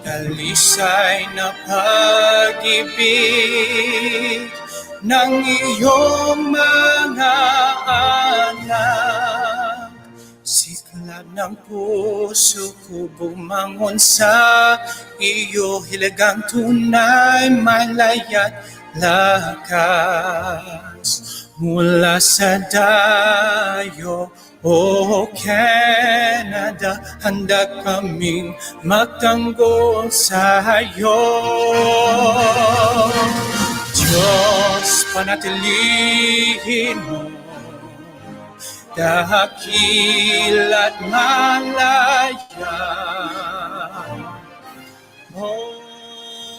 Dalisay na pag-ibig ng iyong mga anak. Siklab ng puso ko bumangon sa iyo, hilagang tunay, malaya't lakas. Mula sa dayo, o Canada, handa kaming magtanggol sa iyo. Diyos, panatilihin mo, dakila't malaya. O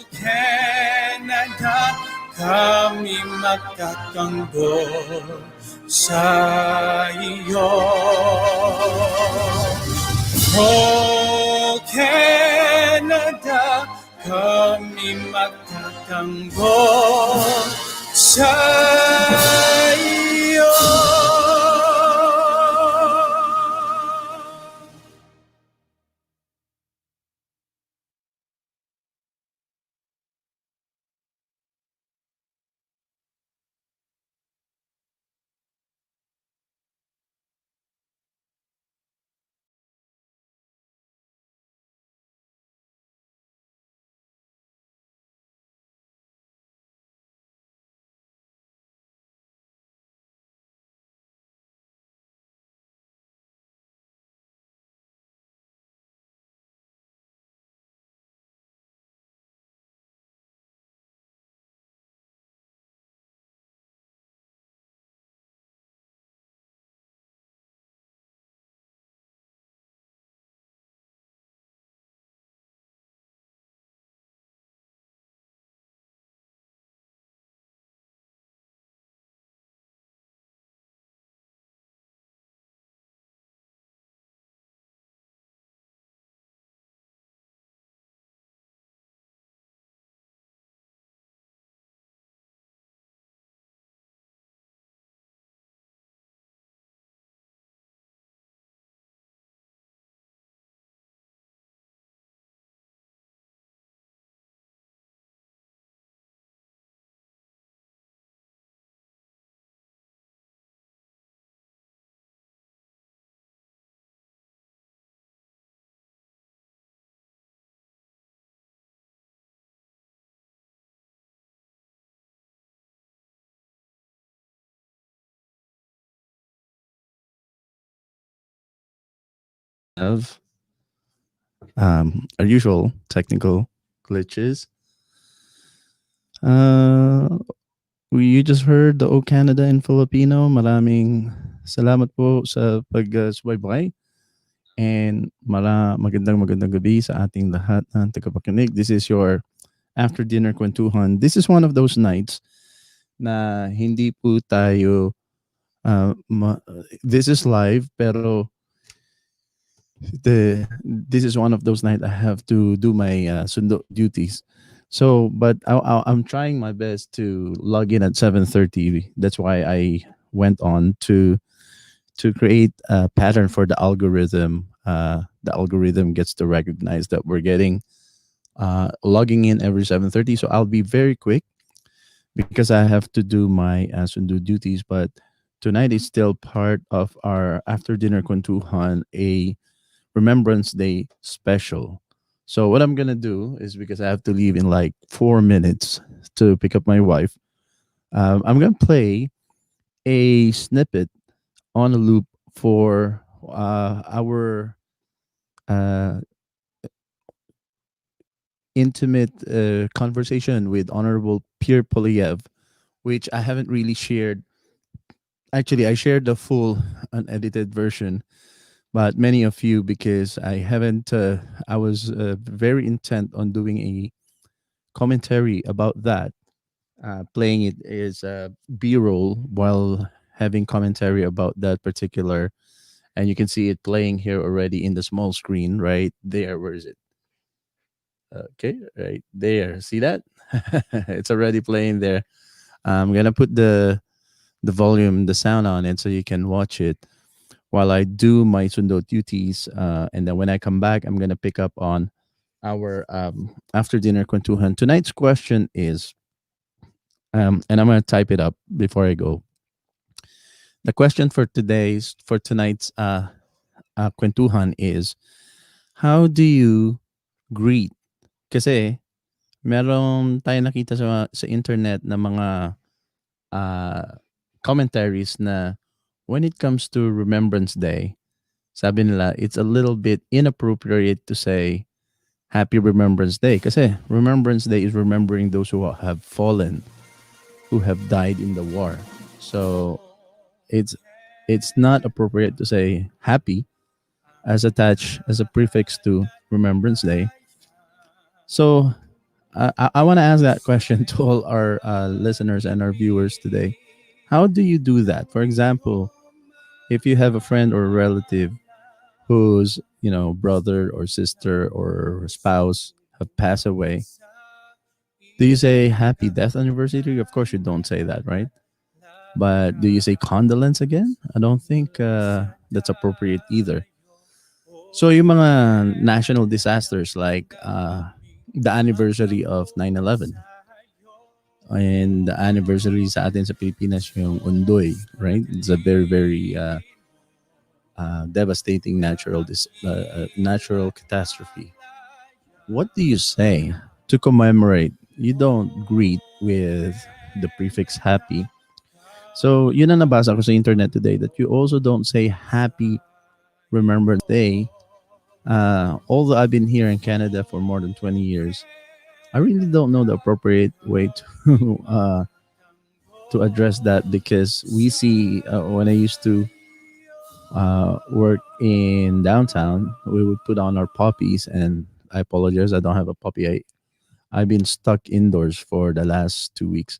Canada, kami magtatanggol sa iyo. O Canada, kami magtatanggol sa iyo. Of our usual technical glitches. Uh, you just heard the O Canada in Filipino. Maraming salamat po sa pag-subaybay. And magandang gabi sa ating lahat ng tagapakinig. This is your after dinner kwentuhan. This is one of those nights na hindi po tayo this is live pero this is one of those nights I have to do my sundo duties. So, but I'm trying my best to log in at 7:30. That's why I went on to create a pattern for the algorithm. The algorithm gets to recognize that we're getting logging in every 7:30. So I'll be very quick because I have to do my sundo duties. But tonight is still part of our after dinner kwentuhan, a Remembrance Day special. So what I'm gonna do is, because I have to leave in like 4 minutes to pick up my wife, I'm gonna play a snippet on a loop for our uh, intimate conversation with Honorable Pierre Polyev, which I haven't really shared. Actually, I shared the full unedited version, but many of you, because I haven't, I was very intent on doing a commentary about that. Playing it is B-roll while having commentary about that particular, and you can see it playing here already in the small screen right there. Where is it? Okay, right there. See that? It's already playing there. I'm gonna put the volume, the sound on it, so you can watch it while I do my sundo duties. And then when I come back, I'm gonna pick up on our after dinner kwentuhan. Tonight's question is, and I'm gonna type it up before I go. The question for tonight's kwentuhan is, how do you greet? Kasi meron tayo nakita sa internet na mga uh, commentaries na when it comes to Remembrance Day, sabi nila it's a little bit inappropriate to say Happy Remembrance Day kasi Remembrance Day is remembering those who have fallen, who have died in the war. So it's it's not appropriate to say happy as attached as a prefix to Remembrance Day. So I want to ask that question to all our listeners and our viewers today. How do you do that? For example, if you have a friend or a relative whose brother or sister or spouse have passed away, do you say happy death anniversary? Of course you don't say that, right? But do you say condolence again? I don't think that's appropriate either. So yung mga national disasters like the anniversary of 9/11 and the anniversary sa atin sa Pilipinas yung Undoy, right? It's a very very devastating natural catastrophe. What do you say to commemorate? You don't greet with the prefix happy. So, yun ang nabasa ko sa internet today that you also don't say happy Remembrance Day. Although I've been here in Canada for more than 20 years, I really don't know the appropriate way to to address that because we see when I used to work in downtown, we would put on our poppies, and I apologize, I don't have a puppy. I've been stuck indoors for the last 2 weeks.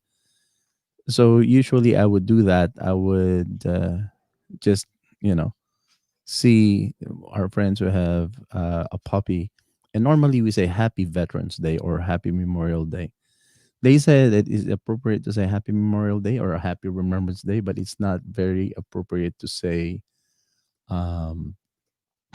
So usually I would do that. I would just, you know, see our friends who have a puppy. And normally we say Happy Veterans Day or Happy Memorial Day. They said it is appropriate to say Happy Memorial Day or a Happy Remembrance Day, but it's not very appropriate to say um,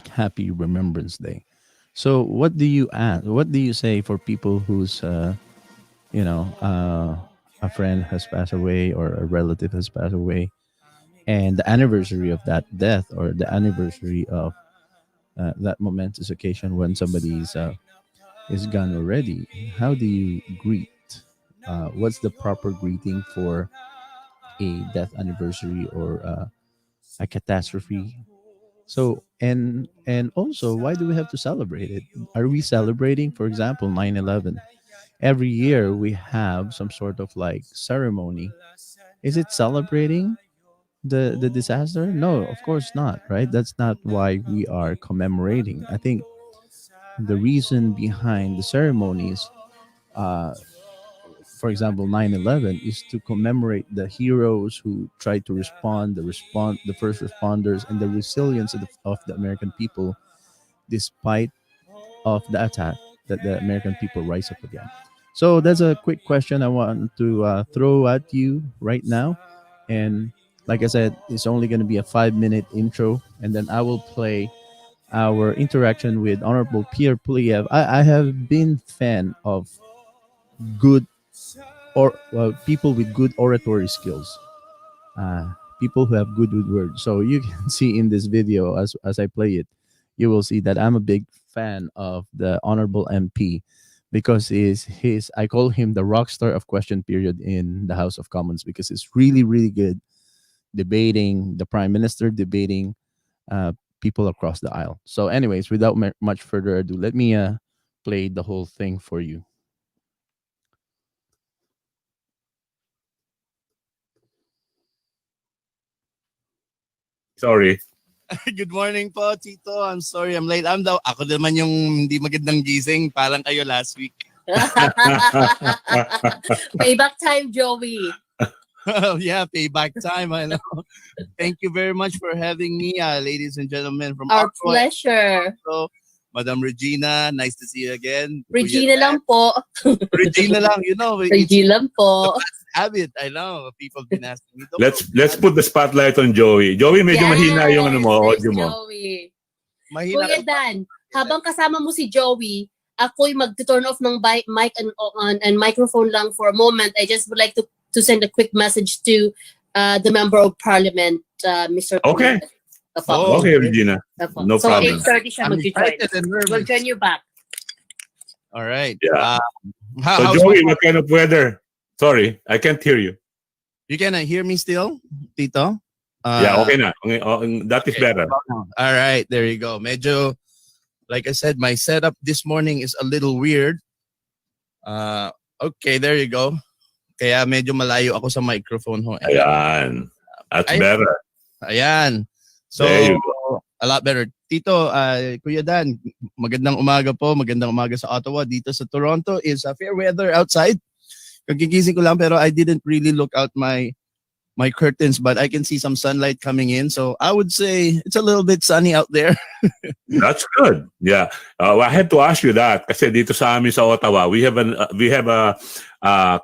Happy Remembrance Day. So, what do you ask? What do you say for people whose, you know, uh, a friend has passed away or a relative has passed away, and the anniversary of that death or the anniversary of that momentous occasion when somebody is gone already? How do you greet? What's the proper greeting for a death anniversary or a catastrophe? So and also, why do we have to celebrate it? Are we celebrating, for example, 9/11? Every year we have some sort of like ceremony. Is it celebrating the disaster? No, of course not, right? That's not why we are commemorating. I think the reason behind the ceremonies, uh, for example, 9/11, is to commemorate the heroes who tried to the first responders, and the resilience of the American people despite of the attack that the American people rise up again. So that's a quick question I want to throw at you right now. And like I said, it's only going to be a 5-minute intro, and then I will play our interaction with Honorable Pierre Puliev. I have been fan of good or people with good oratory skills, people who have good with words. So you can see in this video as I play it, you will see that I'm a big fan of the Honorable MP because is his I call him the rock star of question period in the House of Commons because it's really really good debating the Prime Minister, debating uh, people across the aisle. So, anyways, without much further ado, let me play the whole thing for you. Sorry. Good morning po, Tito. I'm sorry I'm late. Ako naman yung hindi magandang gising, parang kayo last week. Payback time, Joey. Yeah, payback time. I know. Thank you very much for having me, ladies and gentlemen from Our Ottawa. pleasure. So, Madam Regina, nice to see you again. Regina lang po. Regina lang, Regina lang po. Habit. I know. People have been asking me. Let's put the spotlight on Joey. Joey, medyo mahina yung Yes, audio there's mo. Joey. Mahina Kuya Dan, habang kasama mo si Joey, ako'y mag-turn off ng mic and microphone lang for a moment, I just would like to send a quick message to the Member of Parliament, Mr. Okay. Apo. Okay, Regina. Apo. No so problem. 8:30 siya I'm mag-join. excited and nervous. We'll join you back. All right. Yeah. So How's Joey, my- what kind of weather? Sorry, I can't hear you. you can hear me still, Tito? Yeah, okay na. Okay, that is better. All right, there you go. Medyo, like I said, my setup this morning is a little weird. Okay, there you go. Kaya medyo malayo ako sa microphone ho. Ayan. That's better. Ayan. So, There you go. a lot better. Tito, Kuya Dan, magandang umaga po. Magandang umaga sa Ottawa. Dito sa Toronto is fair weather outside. Kagigising ko lang pero I didn't really look out my curtains, but I can see some sunlight coming in. So I would say it's a little bit sunny out there. That's good. Yeah. I had to ask you that kasi dito sa amin sa Ottawa, we have a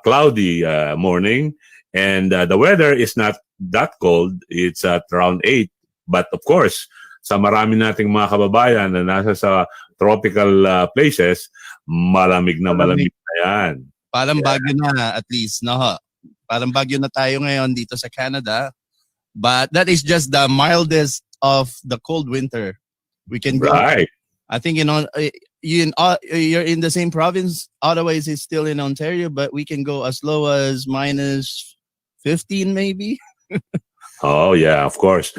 cloudy morning, and the weather is not that cold. It's at around 8. But of course, sa marami nating mga kababayan na nasa sa tropical places, malamig na yan. Parang bagyo na at least, no? Parang bagyo na tayo ngayon dito sa Canada. But that is just the mildest of the cold winter. We can go. Right. I think, you're in the same province. Ottawa is still in Ontario, but we can go as low as minus 15 maybe. Oh, yeah, of course.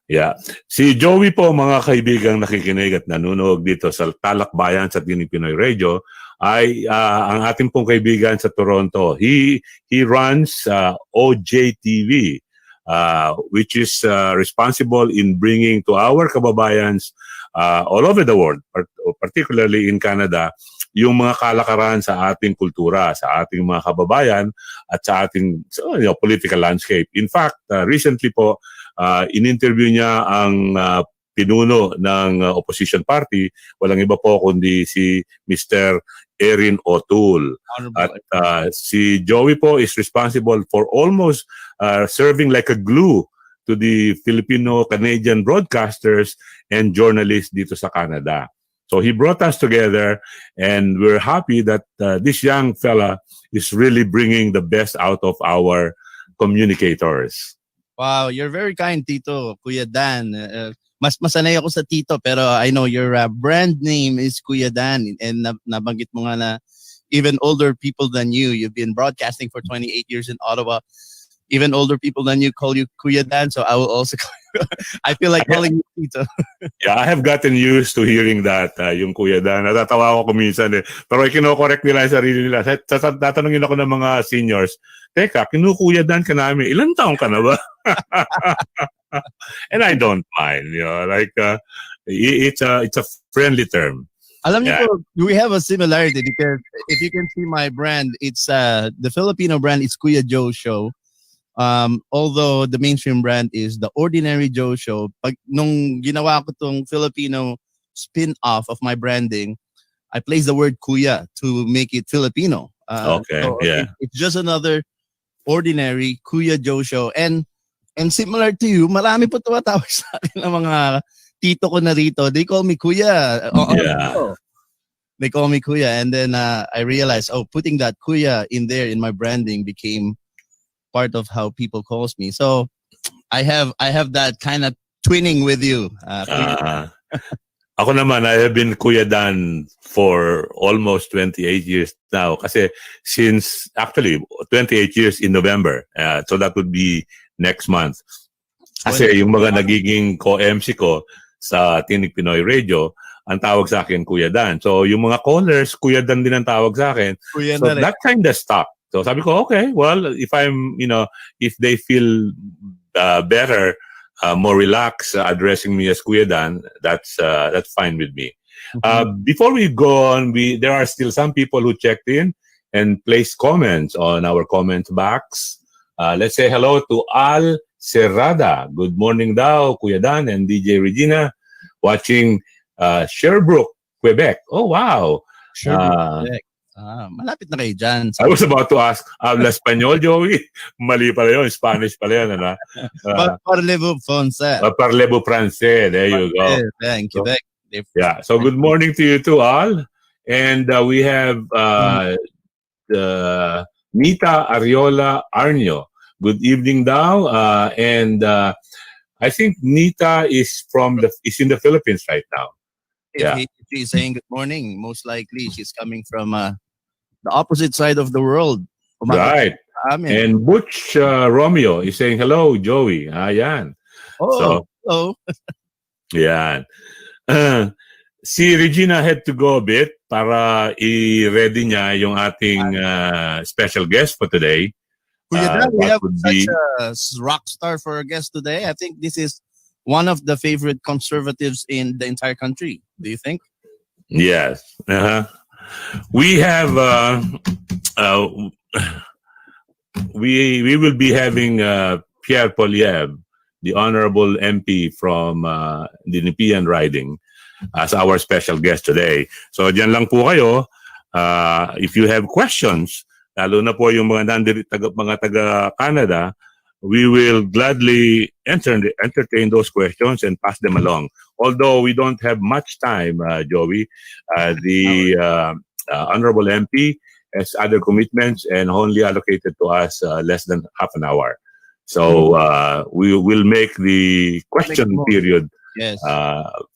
Yeah. Si Joey po, mga kaibigang nakikinig at nanonood dito sa Talakbayan sa Tinig Pinoy Radio, ay ang ating pong kaibigan sa Toronto. He runs OJTV, which is responsible in bringing to our kababayans all over the world, particularly in Canada, yung mga kalakaran sa ating kultura, sa ating mga kababayan, at sa ating political landscape. In fact, recently po, in-interview niya ang pinuno ng opposition party, walang iba po kundi si Mr. Erin O'Toole. At si Joey po is responsible for almost serving like a glue to the Filipino-Canadian broadcasters and journalists dito sa Canada. So he brought us together, and we're happy that this young fella is really bringing the best out of our communicators. Wow, you're very kind, Tito. Kuya Dan. Mas masanay ako sa Tito, pero I know your brand name is Kuya Dan, and nabanggit mo nga na even older people than you've been broadcasting for 28 years in Ottawa. Even older people than you call you Kuya Dan, so I will also call you. I feel like calling you Tito. Yeah, I have gotten used to hearing that, yung Kuya Dan. Natatawa ako kuminsan eh. Pero kino-correct nila yung sarili nila. Tatanungin ako ng mga seniors, teka, kinukuya Dan ka namin, ilan taong ka na ba? And I don't mind, it's a friendly term. Alam niyo po, we have a similarity because if you can see my brand, it's the Filipino brand is Kuya Joe Show. Although the mainstream brand is the Ordinary Joe Show. Nung ginawa ko tong Filipino spin-off of my branding, I placed the word Kuya to make it Filipino. Okay, so yeah. It's just another Ordinary Kuya Joe Show. And similar to you, marami po tumatawag sa akin ng mga tito ko na rito. They call me Kuya. Yeah. They call me Kuya. And then I realized, putting that Kuya in there in my branding became part of how people calls me. So I have that kind of twinning with you. Ako naman, I have been Kuya Dan for almost 28 years now. Kasi since, actually, 28 years in November. So that would be next month. Kasi yung mga nagiging co-MC ko sa Tinig Pinoy Radio, ang tawag sa akin, Kuya Dan. So yung mga callers, Kuya Dan din ang tawag sa akin. Kuya So that kind of stuck. So sabi ko, okay, well, if they feel better, more relaxed addressing me as Kuya Dan, that's fine with me. Before we go on, there are still some people who checked in and placed comments on our comment box. Let's say hello to Al Serrada. Good morning daw, Kuya Dan and DJ Regina, watching Sherbrooke, Quebec. Oh, wow. Sherbrooke, Quebec. Malapit na kayo dyan. I was about to ask, habla Espanyol, Joey? Mali pala yun, Spanish pala yun. Parlez-vous français? Parlez-vous français, there you go. In Quebec. Yeah, so good morning to you too, Al. And we have Nita Ariola Arnio. Good evening, daw. And I think Nita is in the Philippines right now. Yeah. If she's saying good morning, most likely she's coming from the opposite side of the world. Right. Amen. And Butch Romeo is saying hello, Joey. Yan. Oh, hello. Yan. Si Regina had to go a bit para i-ready niya yung ating special guest for today. Kuya Dan, we That have would such be a rock star for our guest today. I think this is one of the favorite conservatives in the entire country. Do you think? yes. We have we will be having Pierre Poliev, the honorable MP from the Nepean riding, as our special guest today. So diyan lang po kayo. If you have questions, lalo na po yung mga taga-Canada, we will gladly entertain those questions and pass them along. Although we don't have much time, Joey, the honorable MP has other commitments and only allocated to us less than half an hour. So we will make the question period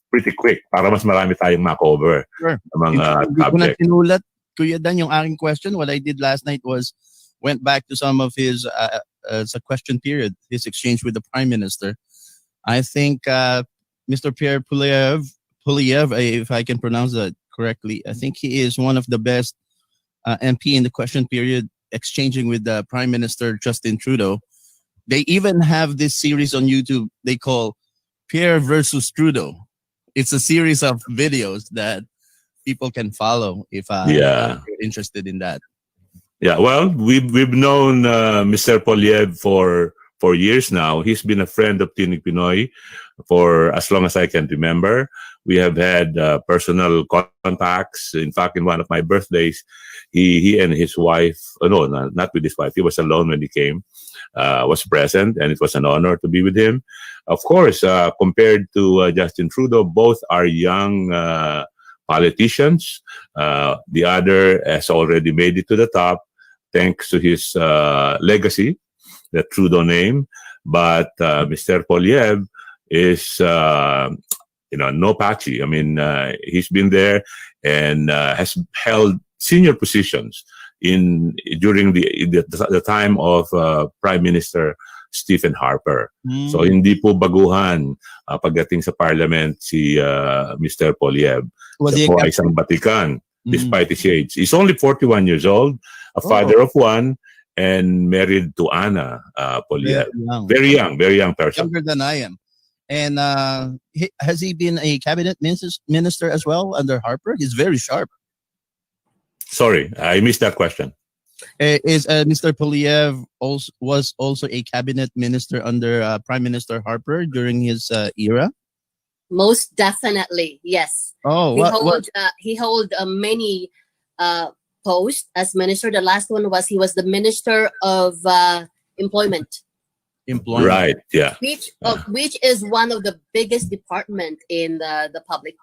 pretty quick para mas marami tayong makover. Sure. Mga Hindi ko na subject. tinulat, Kuya Dan, yung aking question. What I did last night was went back to some of his sa question period, his exchange with the Prime Minister. I think Mr. Pierre Poliev, if I can pronounce that correctly, I think he is one of the best MP in the question period, exchanging with the Prime Minister Justin Trudeau. They even have this series on YouTube they call Pierre versus Trudeau. It's a series of videos that people can follow if you're interested in that. Yeah, well, we've known Mr. Poliev for years now. He's been a friend of Tinig Pinoy for as long as I can remember. We have had personal contacts. In fact, in one of my birthdays, he and his wife, no, not with his wife, he was alone when he came, was present, and it was an honor to be with him. Of course, compared to Justin Trudeau, both are young politicians. The other has already made it to the top thanks to his legacy, the Trudeau name. But Mr. Poliev is, no patchy. I mean, he's been there and has held senior positions during the time of Prime Minister Stephen Harper. So hindi po baguhan pagdating sa Parliament si Mr. Poliev. Siya po ay isang batikan despite his age. He's only 41 years old, a father of one, and married to Anna Poliev. Very young person. Younger than I am. And has he been a cabinet minister as well under Harper? He's very sharp. Sorry, I missed that question. Is Mr. Poliev was also a cabinet minister under Prime Minister Harper during his era? Most definitely, yes. Oh, he held many posts as minister. The last one was he was the Minister of Employment. Right, yeah. Which is one of the biggest department in the public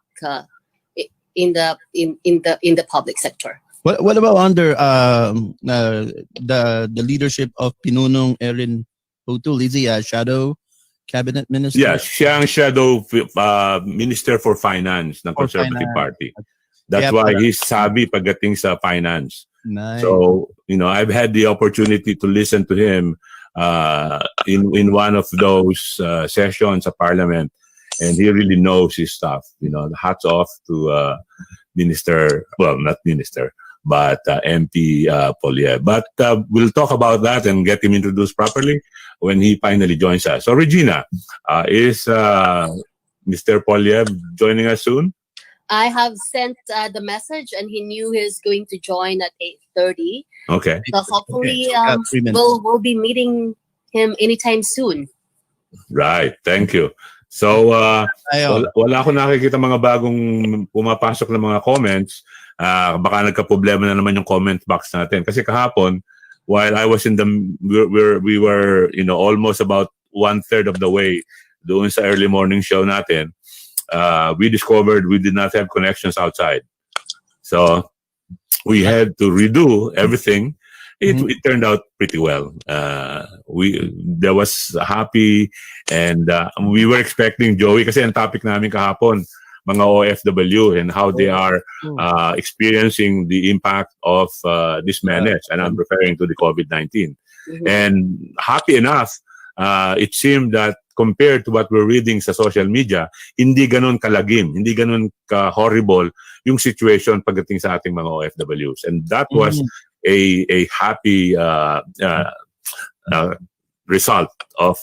in the public sector. What about under the leadership of Pinunong Erin O'Toole? Is he a shadow cabinet minister? Yes, siya ang shadow minister for finance ng Conservative Party. That's why he's savvy pagdating sa finance. Nice. So, I've had the opportunity to listen to him in one of those sessions at Parliament, and he really knows his stuff. Hats off to Minister, well, not Minister, but MP Poliev. But we'll talk about that and get him introduced properly when he finally joins us. So, Regina, is Mr. Poliev joining us soon? I have sent the message, and he knew he's going to join at 8:30. Okay. So hopefully, Okay. we'll be meeting him anytime soon. Right. Thank you. So, wala akong nakikita mga bagong pumapasok na mga comments. Baka nagka-problema na naman yung comment box natin. Kasi kahapon, while I was we were almost about 1/3 of the way doon sa early morning show natin, we discovered we did not have connections outside. So we had to redo everything. It turned out pretty well. There was happy, and we were expecting Joey kasi ang topic namin kahapon, mga OFW and how they are experiencing the impact of this menace, and I'm referring to the COVID-19. And happy enough, it seemed that compared to what we're reading sa social media, hindi ganun kalagim, hindi ganun ka-horrible yung situation pagdating sa ating mga OFWs. And that was a happy result of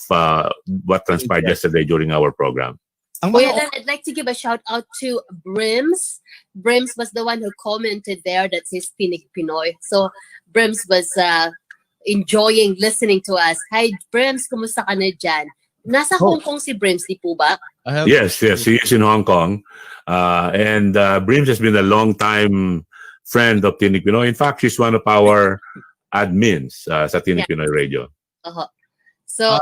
what transpired yesterday during our program. Then I'd like to give a shout out to Brims. Brims was the one who commented there that says Tinig Pinoy. So Brims was enjoying listening to us. Hi Brims, kumusta ka na dyan? Nasa Hong Kong si Brims, di po ba? Yes, he is in Hong Kong. And Brims has been a long time friend of Tinig Pinoy. In fact, she's one of our admins sa Tinig Pinoy Radio. So,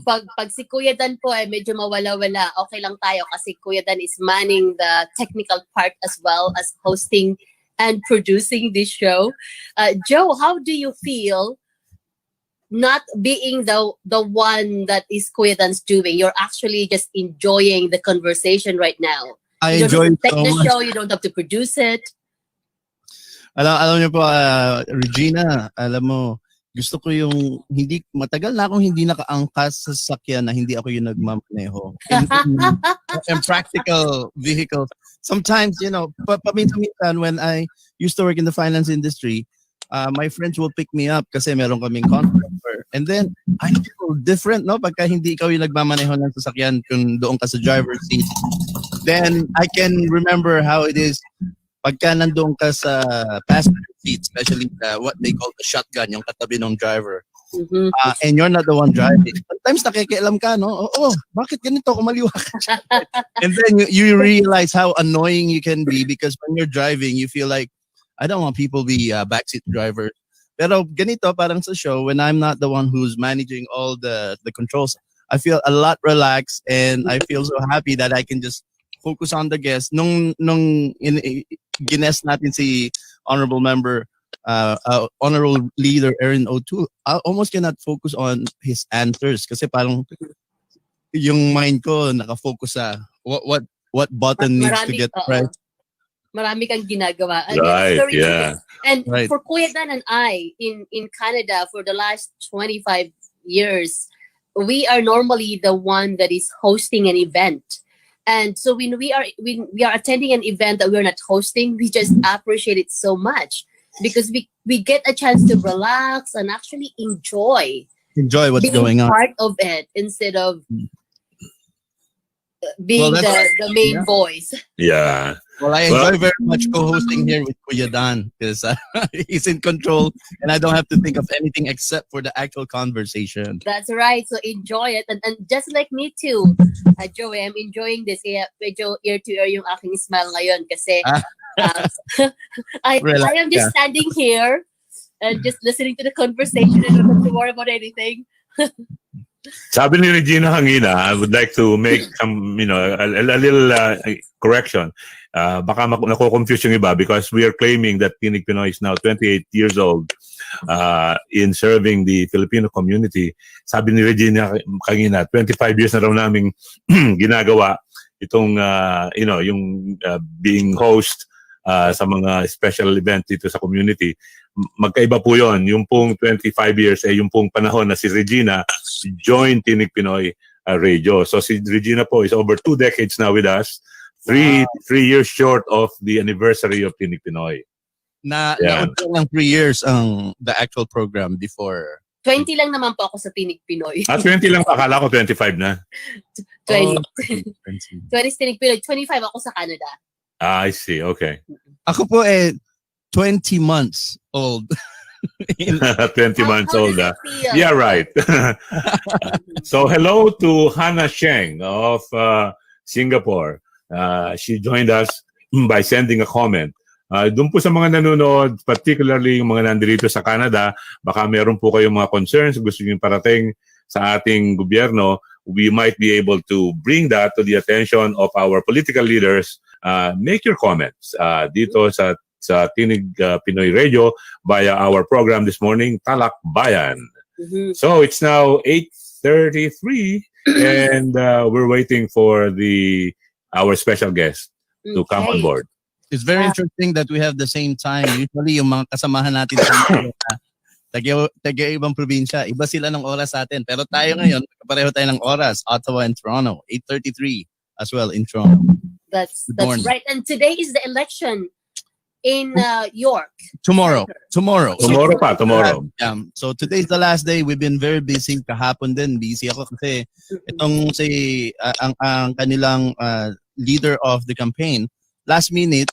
pag si Kuya Dan po ay medyo mawala-wala, okay lang tayo kasi Kuya Dan is manning the technical part as well as hosting and producing this show. Joe, how do you feel not being the one that is Kuya Dan's doing? You're actually just enjoying the conversation right now. I enjoy it so much. Show, you don't have to produce it. Alam niyo po, Regina, alam mo, gusto ko yung matagal na akong hindi nakaangkas sa sasakyan na hindi ako yung nagmamaneho. In practical vehicles. Sometimes, paminsan when I used to work in the finance industry, my friends will pick me up kasi meron kaming contractor. And then, I feel different, no? Pagka hindi ikaw yung nagmamaneho ng sasakyan kung doon ka sa driver's seat. Then, I can remember how it is pagka nandoon ka sa passenger seat, especially what they call the shotgun, yung katabi ng driver. And you're not the one driving. Sometimes nakikialam ka, no? Bakit ganito? Kumaliwa ka. And then you realize how annoying you can be because when you're driving, you feel like, I don't want people to be backseat drivers. Pero ganito, parang sa show, when I'm not the one who's managing all the controls, I feel a lot relaxed and I feel so happy that I can just focus on the guest. Nung gines natin si Honorable Member, Honorable Leader Erin O'Toole, I almost cannot focus on his answers kasi parang yung mind ko nakafocus sa what button needs to get pressed. Marami kang ginagawa. Right, yeah. And for Kuya Dan and I, in Canada, for the last 25 years, we are normally the one that is hosting an event. And so when we are attending an event that we're not hosting, we just appreciate it so much because we get a chance to relax and actually enjoy what's going on, part of it instead of being the main voice. Yeah. Well, I enjoy very much co-hosting here with Kuya Dan because he's in control and I don't have to think of anything except for the actual conversation. That's right. So enjoy it. And just like me too, Joey, I'm enjoying this. Medyo ear to ear yung aking smile ngayon kasi I am just standing here and just listening to the conversation and don't have to worry about anything. Sabi ni Regina Hangina, I would like to make some, a little correction. Baka nako-confuse yung iba because we are claiming that Tinig Pinoy is now 28 years old in serving the Filipino community. Sabi ni Regina Hangina, 25 years na raw naming ginagawa itong, yung being host sa mga special event dito sa community. Magkaiba po yon. Yung pong 25 years yung pong panahon na si Regina joined Tinig Pinoy Radio. So si Regina po is over 2 decades now with us. Three years short of the anniversary of Tinig Pinoy. Naunti lang 3 years ang the actual program before. 20 lang naman po ako sa Tinig Pinoy. 20 lang. Akala ko 25 na. 20 Tinig Pinoy. 25 ako sa Canada. I see. Okay. Ako po 20 months old. 20 months old. Yeah, right. So hello to Hannah Sheng of Singapore. She joined us by sending a comment. Doon po sa mga nanonood, particularly yung mga nandito sa Canada, baka meron po kayong mga concerns, gusto nyo parating sa ating gobyerno, we might be able to bring that to the attention of our political leaders make your comments dito sa Tinig Pinoy Radio via our program this morning, Talak Bayan. So it's now 8:33 and we're waiting for our special guest to come on board. It's very interesting that we have the same time. Usually, yung mga kasamahan natin sa taga-ibang probinsya, iba sila ng oras sa atin. Pero tayo ngayon, pareho tayo ng oras. Ottawa and Toronto, 8:33 as well in Toronto. That's right. And today is the election in York. Tomorrow. Tomorrow. So today's the last day. We've been very busy. Kahapon din, busy ako kasi itong ang kanilang leader of the campaign, last minute,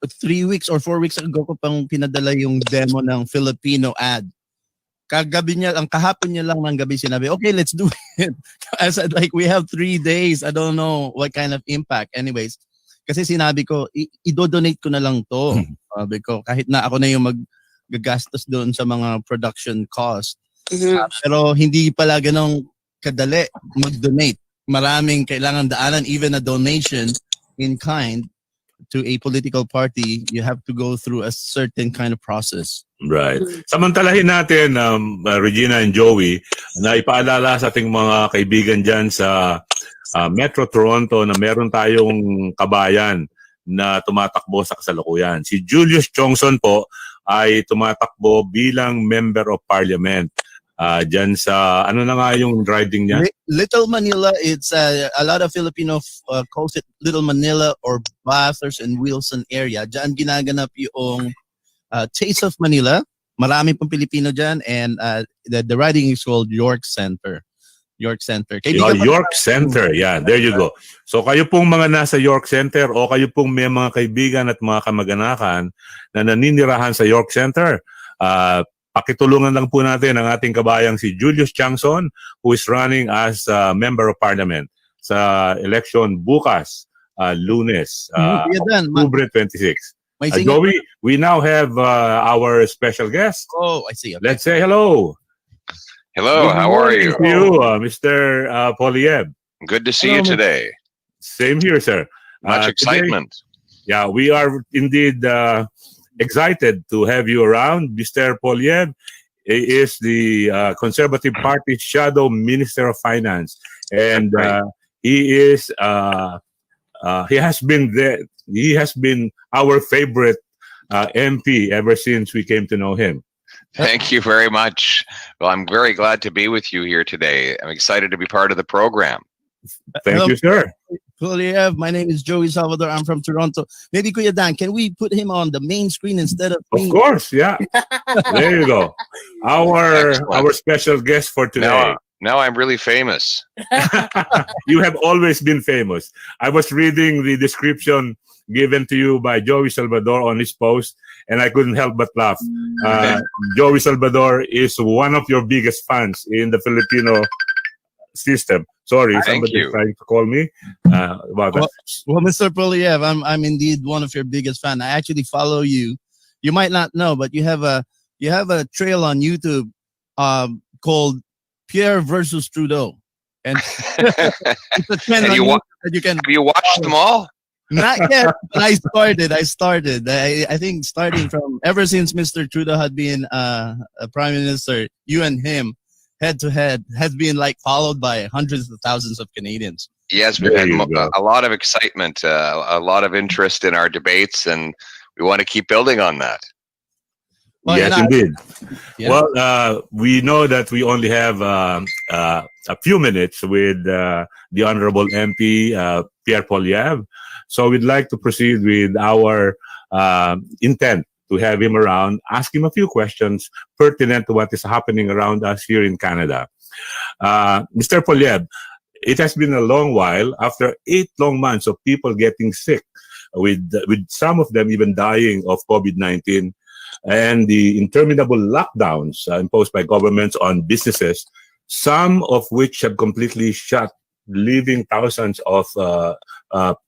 3 weeks or 4 weeks ago ko pang pinadala yung demo ng Filipino ad. Kahapon niya lang ng gabi sinabi, okay, let's do it. I said, like, we have 3 days. I don't know what kind of impact. Anyways, kasi sinabi ko, i-donate ko na lang to. Sabi ko, kahit na ako na yung maggagastos doon sa mga production cost. Pero hindi pala ganong kadali mag-donate. Maraming kailangan daanan, even a donation in kind to a political party, you have to go through a certain kind of process. Right. Samantalahin natin, Regina and Joey, na ipaalala sa ating mga kaibigan dyan sa Metro Toronto na meron tayong kabayan na tumatakbo sa kasalukuyan. Si Julius Chongson po ay tumatakbo bilang Member of Parliament. Dyan sa, ano na nga yung riding niya? Little Manila, it's a lot of Filipino calls it Little Manila or Bathurst and Wilson area. Dyan ginaganap yung Taste of Manila. Marami pong Pilipino dyan and the riding is called York Center. York Center. York Center, yeah, there you go. So kayo pong mga nasa York Center o kayo pong may mga kaibigan at mga kamag-anakan na naninirahan sa York Center, pakitulungan lang po natin ang ating kabayang si Julius Changson, who is running as Member of Parliament sa election bukas, Lunes, October 26. Joey, we now have our special guest. Oh, I see. Okay. Let's say hello. Hello, how are you? Thank you, Mr. Polyev. Good to see you today. Same here, sir. Much excitement. Today, we are indeed excited to have you around. Mr. Polyev is the Conservative Party Shadow Minister of Finance, and he has been our favorite MP ever since we came to know him. Thank you very much. Well, I'm very glad to be with you here today. I'm excited to be part of the program. Thank you, sir. Polyev, my name is Joey Salvador. I'm from Toronto. Maybe Kuya Dan, can we put him on the main screen instead of me? Of course, yeah. There you go. Our special guest for today. Now I'm really famous. You have always been famous. I was reading the description given to you by Joey Salvador on his post, and I couldn't help but laugh. Joey Salvador is one of your biggest fans in the Filipino system. Sorry, somebody trying to call me about that. Well, Mr. Polyev, I'm indeed one of your biggest fans. I actually follow you. You might not know, but you have a trail on YouTube called Pierre versus Trudeau, and it's a trend on YouTube that you can. Have you watched them all? Not yet, but I started. I think starting from ever since Mr. Trudeau had been a prime minister, you and him head to head has been like followed by hundreds of thousands of Canadians. Yes, we've had a lot of excitement, a lot of interest in our debates, and we want to keep building on that. Well, yes, indeed. Yeah. Well, we know that we only have a few minutes with the Honorable MP, Pierre Polyev. So we'd like to proceed with our intent to have him around, ask him a few questions pertinent to what is happening around us here in Canada. Mr. Polyev, it has been a long while, after 8 long months of people getting sick, with some of them even dying of COVID-19, and the interminable lockdowns imposed by governments on businesses, some of which have completely shut, leaving thousands of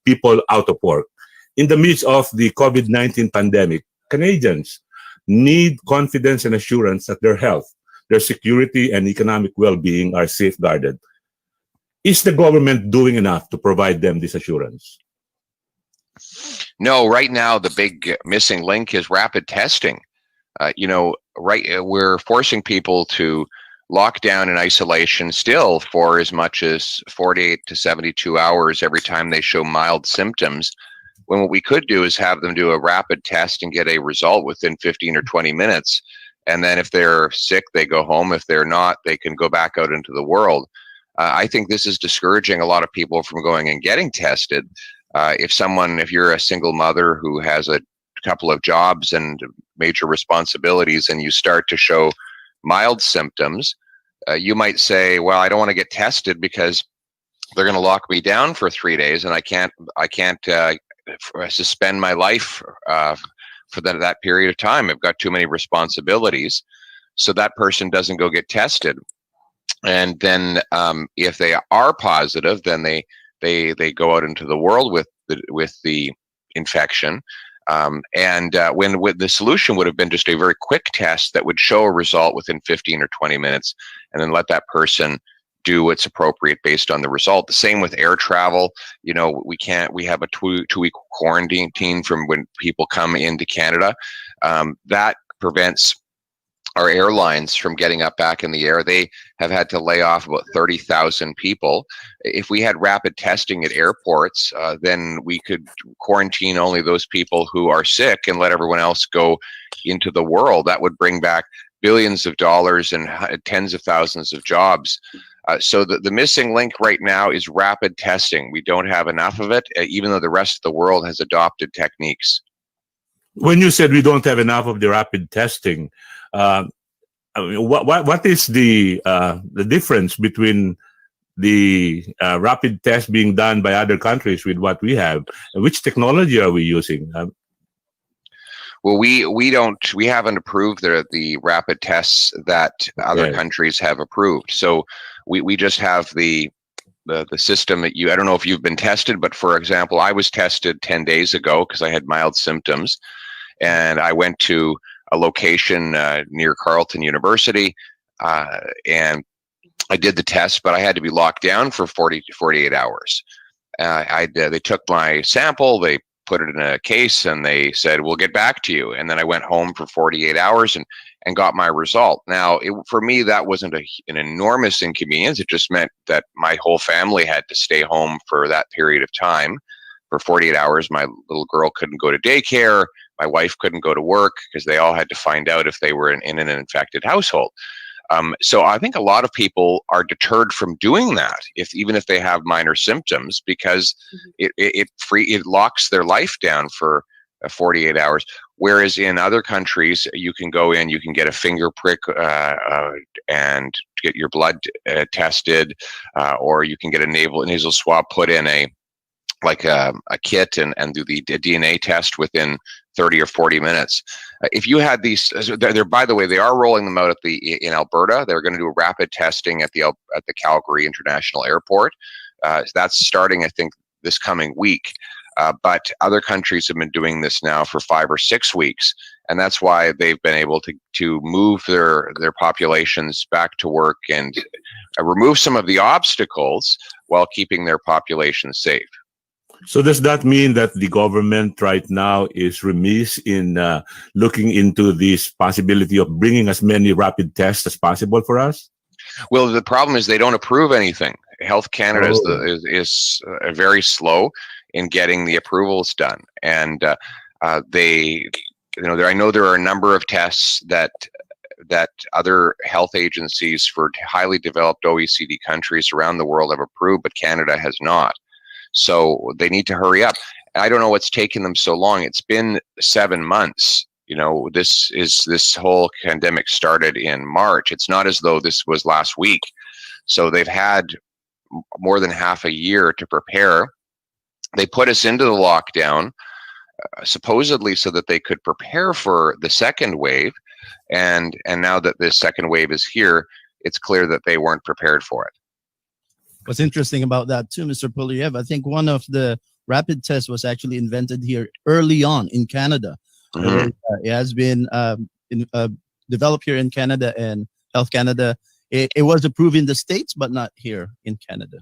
people out of work. In the midst of the COVID-19 pandemic, Canadians need confidence and assurance that their health, their security, and economic well-being are safeguarded. Is the government doing enough to provide them this assurance? No, right now the big missing link is rapid testing. We're forcing people to lock down in isolation still for as much as 48 to 72 hours every time they show mild symptoms, when what we could do is have them do a rapid test and get a result within 15 or 20 minutes. And then if they're sick, they go home. If they're not, they can go back out into the world. I think this is discouraging a lot of people from going and getting tested. If you're a single mother who has a couple of jobs and major responsibilities and you start to show mild symptoms, you might say, well, I don't want to get tested because they're going to lock me down for 3 days and I can't suspend my life for that period of time. I've got too many responsibilities. So that person doesn't go get tested. And then if they are positive, then they go out into the world with the infection. When the solution would have been just a very quick test that would show a result within 15 or 20 minutes, and then let that person do what's appropriate based on the result. The same with air travel. We have a two-week quarantine from when people come into Canada. That prevents our airlines from getting up back in the air. They have had to lay off about 30,000 people. If we had rapid testing at airports, then we could quarantine only those people who are sick and let everyone else go into the world. That would bring back billions of dollars and tens of thousands of jobs. So the missing link right now is rapid testing. We don't have enough of it, even though the rest of the world has adopted techniques. When you said we don't have enough of the rapid testing, what is the difference between the rapid test being done by other countries with what we have? Which technology are we using? Well, we haven't approved the rapid tests that other countries have approved. So we just have the system that I don't know if you've been tested, but for example, I was tested 10 days ago because I had mild symptoms, and I went to a location near Carleton University, and I did the test, but I had to be locked down for 40 to 48 hours. They took my sample, they put it in a case, and they said, we'll get back to you. And then I went home for 48 hours and got my result. Now, for me, that wasn't an enormous inconvenience. It just meant that my whole family had to stay home for that period of time. For 48 hours, my little girl couldn't go to daycare. My wife couldn't go to work because they all had to find out if they were in an infected household. So I think a lot of people are deterred from doing that, even if they have minor symptoms, because it locks their life down for 48 hours. Whereas in other countries, you can go in, you can get a finger prick and get your blood tested, or you can get a nasal swab put in a kit and do the DNA test within 30 or 40 minutes. If you had these, by the way, they are rolling them out in Alberta. They're going to do rapid testing at the Calgary International Airport. That's starting, I think, this coming week. But other countries have been doing this now for 5 or 6 weeks, and that's why they've been able to move their populations back to work and remove some of the obstacles while keeping their population safe. So does that mean that the government right now is remiss in looking into this possibility of bringing as many rapid tests as possible for us? Well, the problem is they don't approve anything. Health Canada is very slow in getting the approvals done, and I know there are a number of tests that other health agencies for highly developed OECD countries around the world have approved, but Canada has not. So they need to hurry up. I don't know what's taken them so long. It's been 7 months. This whole pandemic started in March. It's not as though this was last week. So they've had more than half a year to prepare. They put us into the lockdown, supposedly so that they could prepare for the second wave. And now that this second wave is here, it's clear that they weren't prepared for it. What's interesting about that too, Mr. Pulyev, I think one of the rapid tests was actually invented here early on in Canada. Mm-hmm. It has been developed here in Canada, and Health Canada, it was approved in the States, but not here in Canada.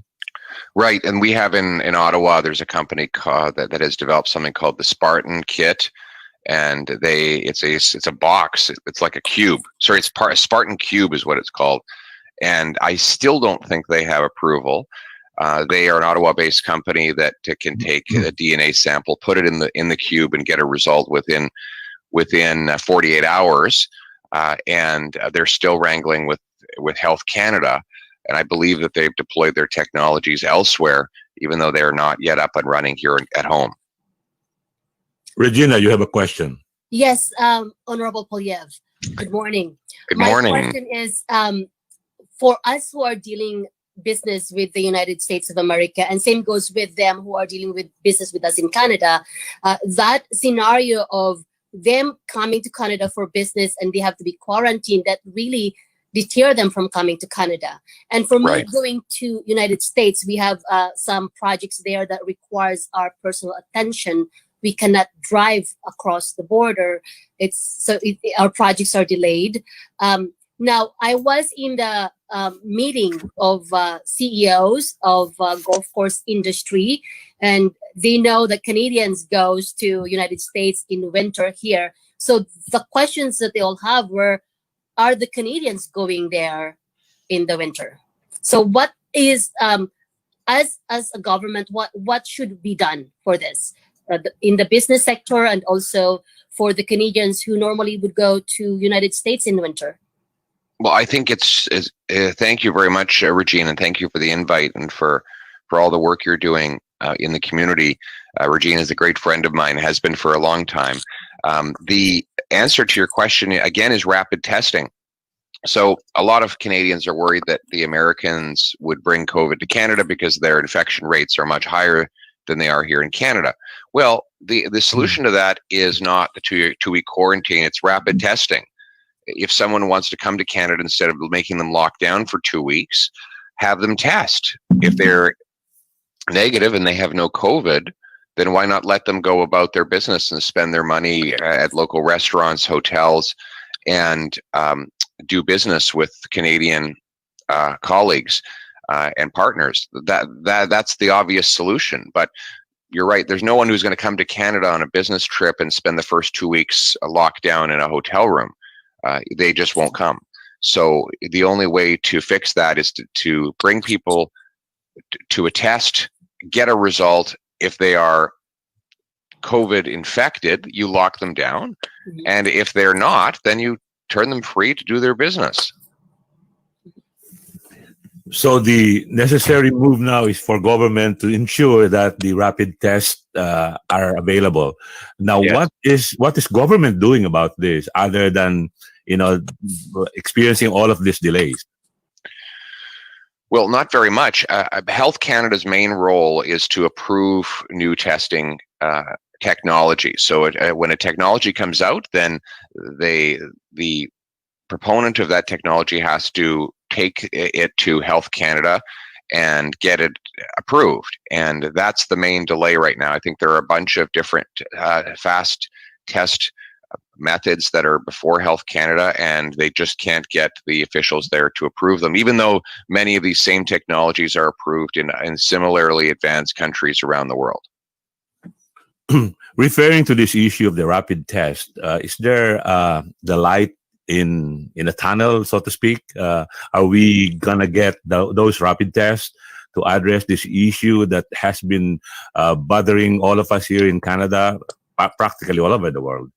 Right, and we have in Ottawa, there's a company that has developed something called the Spartan Kit, and it's a box. It's like a cube. Sorry, a Spartan Cube is what it's called, and I still don't think they have approval. They are an Ottawa-based company that can take a DNA sample, put it in the cube, and get a result within 48 hours. And they're still wrangling with Health Canada, and I believe that they've deployed their technologies elsewhere, even though they're not yet up and running here at home. Regina, you have a question. Yes, Honorable Polyev. Good morning. Good morning. My question is, for us who are dealing business with the United States of America, and same goes with them who are dealing with business with us in Canada, that scenario of them coming to Canada for business and they have to be quarantined, that really deter them from coming to Canada. And for me going to United States, we have some projects there that requires our personal attention. We cannot drive across the border. Our projects are delayed. Now, I was in the meeting of CEOs of golf course industry, and they know that Canadians goes to United States in winter here. So the questions that they all have were, are the Canadians going there in the winter? So what is, as a government, what should be done for this in the business sector, and also for the Canadians who normally would go to United States in winter? Well, I think thank you very much, Regina, and thank you for the invite and for all the work you're doing in the community. Regina is a great friend of mine, has been for a long time. The answer to your question, again, is rapid testing. So a lot of Canadians are worried that the Americans would bring COVID to Canada because their infection rates are much higher than they are here in Canada. Well, the solution to that is not the two-week quarantine, it's rapid testing. If someone wants to come to Canada, instead of making them lock down for 2 weeks, have them test. If they're negative and they have no COVID, then why not let them go about their business and spend their money at local restaurants, hotels, and do business with Canadian colleagues and partners? That's the obvious solution. But you're right, there's no one who's going to come to Canada on a business trip and spend the first 2 weeks locked down in a hotel room. They just won't come. So the only way to fix that is to bring people to a test, get a result. If they are COVID infected, you lock them down. And if they're not, then you turn them free to do their business. So the necessary move now is for government to ensure that the rapid tests are available. Now, yes. what is government doing about this other than experiencing all of these delays? Well, not very much. Health Canada's main role is to approve new testing technology. So when a technology comes out, then the proponent of that technology has to take it to Health Canada and get it approved. And that's the main delay right now. I think there are a bunch of different fast test methods that are before Health Canada, and they just can't get the officials there to approve them, even though many of these same technologies are approved in similarly advanced countries around the world. Referring to this issue of the rapid test, is there the light in a tunnel, so to speak? Are we gonna get those rapid tests to address this issue that has been bothering all of us here in Canada, practically all over the world?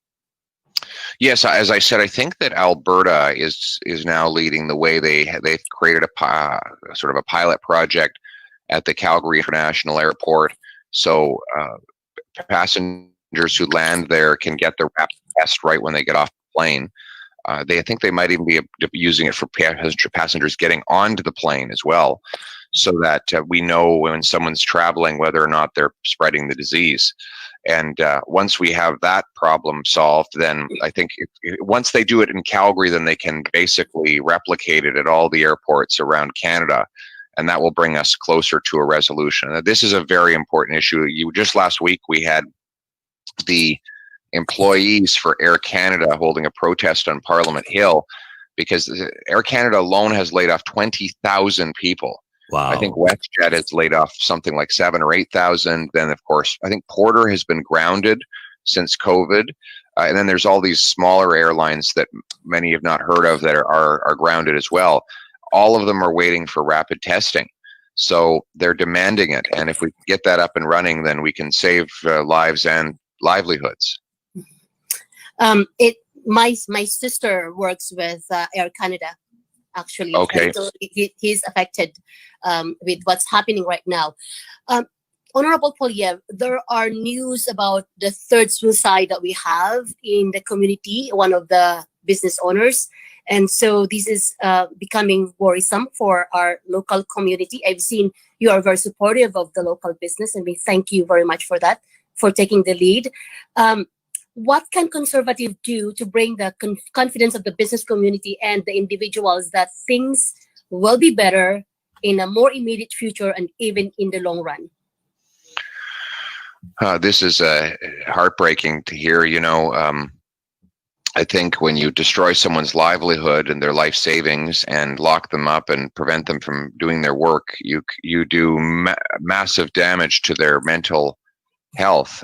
Yes, as I said, I think that Alberta is now leading the way. They've created a sort of a pilot project at the Calgary International Airport, so passengers who land there can get their rapid test right when they get off the plane. I think they might even be using it for passengers getting onto the plane as well, so that we know when someone's traveling whether or not they're spreading the disease. And once we have that problem solved, then I think once they do it in Calgary, then they can basically replicate it at all the airports around Canada, and that will bring us closer to a resolution. This is a very important issue. Just last week, we had the employees for Air Canada holding a protest on Parliament Hill because Air Canada alone has laid off 20,000 people. Wow. I think WestJet has laid off something like 7,000 or 8,000. Then, of course, I think Porter has been grounded since COVID. And then there's all these smaller airlines that many have not heard of that are grounded as well. All of them are waiting for rapid testing. So they're demanding it. And if we get that up and running, then we can save lives and livelihoods. My sister works with Air Canada, actually. Okay. So he's affected with what's happening right now. Honorable Polyev, there are news about the third suicide that we have in the community, one of the business owners. And so this is becoming worrisome for our local community. I've seen you are very supportive of the local business, and we thank you very much for that, for taking the lead. What can conservatives do to bring the confidence of the business community and the individuals that things will be better in a more immediate future and even in the long run? This is heartbreaking to hear. I think when you destroy someone's livelihood and their life savings and lock them up and prevent them from doing their work, you do massive damage to their mental health.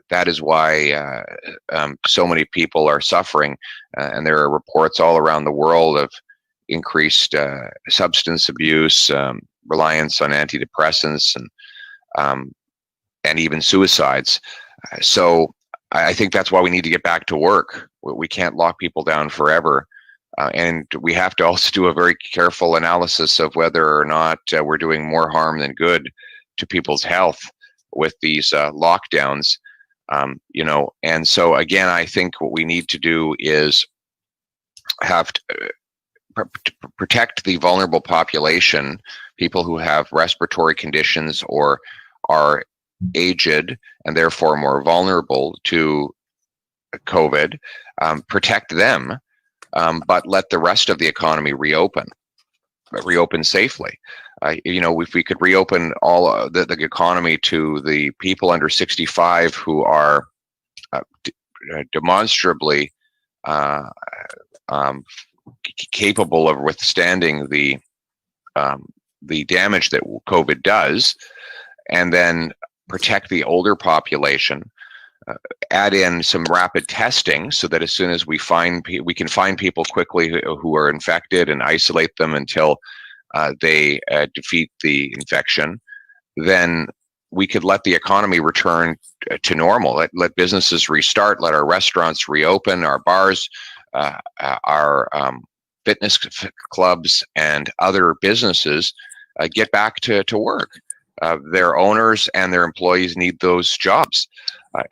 That is why so many people are suffering, and there are reports all around the world of increased substance abuse, reliance on antidepressants, and even suicides. So I think that's why we need to get back to work. We can't lock people down forever. And we have to also do a very careful analysis of whether or not we're doing more harm than good to people's health with these lockdowns. And so again, I think what we need to do is have to protect the vulnerable population, people who have respiratory conditions or are aged and therefore more vulnerable to COVID, protect them, but let the rest of the economy reopen safely. If we could reopen all the economy to the people under 65 who are demonstrably capable of withstanding the damage that COVID does, and then protect the older population, add in some rapid testing so that as soon as we can find people quickly who are infected and isolate them until they defeat the infection, then we could let the economy return to normal. Let businesses restart, let our restaurants reopen, our bars, our fitness clubs and other businesses get back to work. Their owners and their employees need those jobs.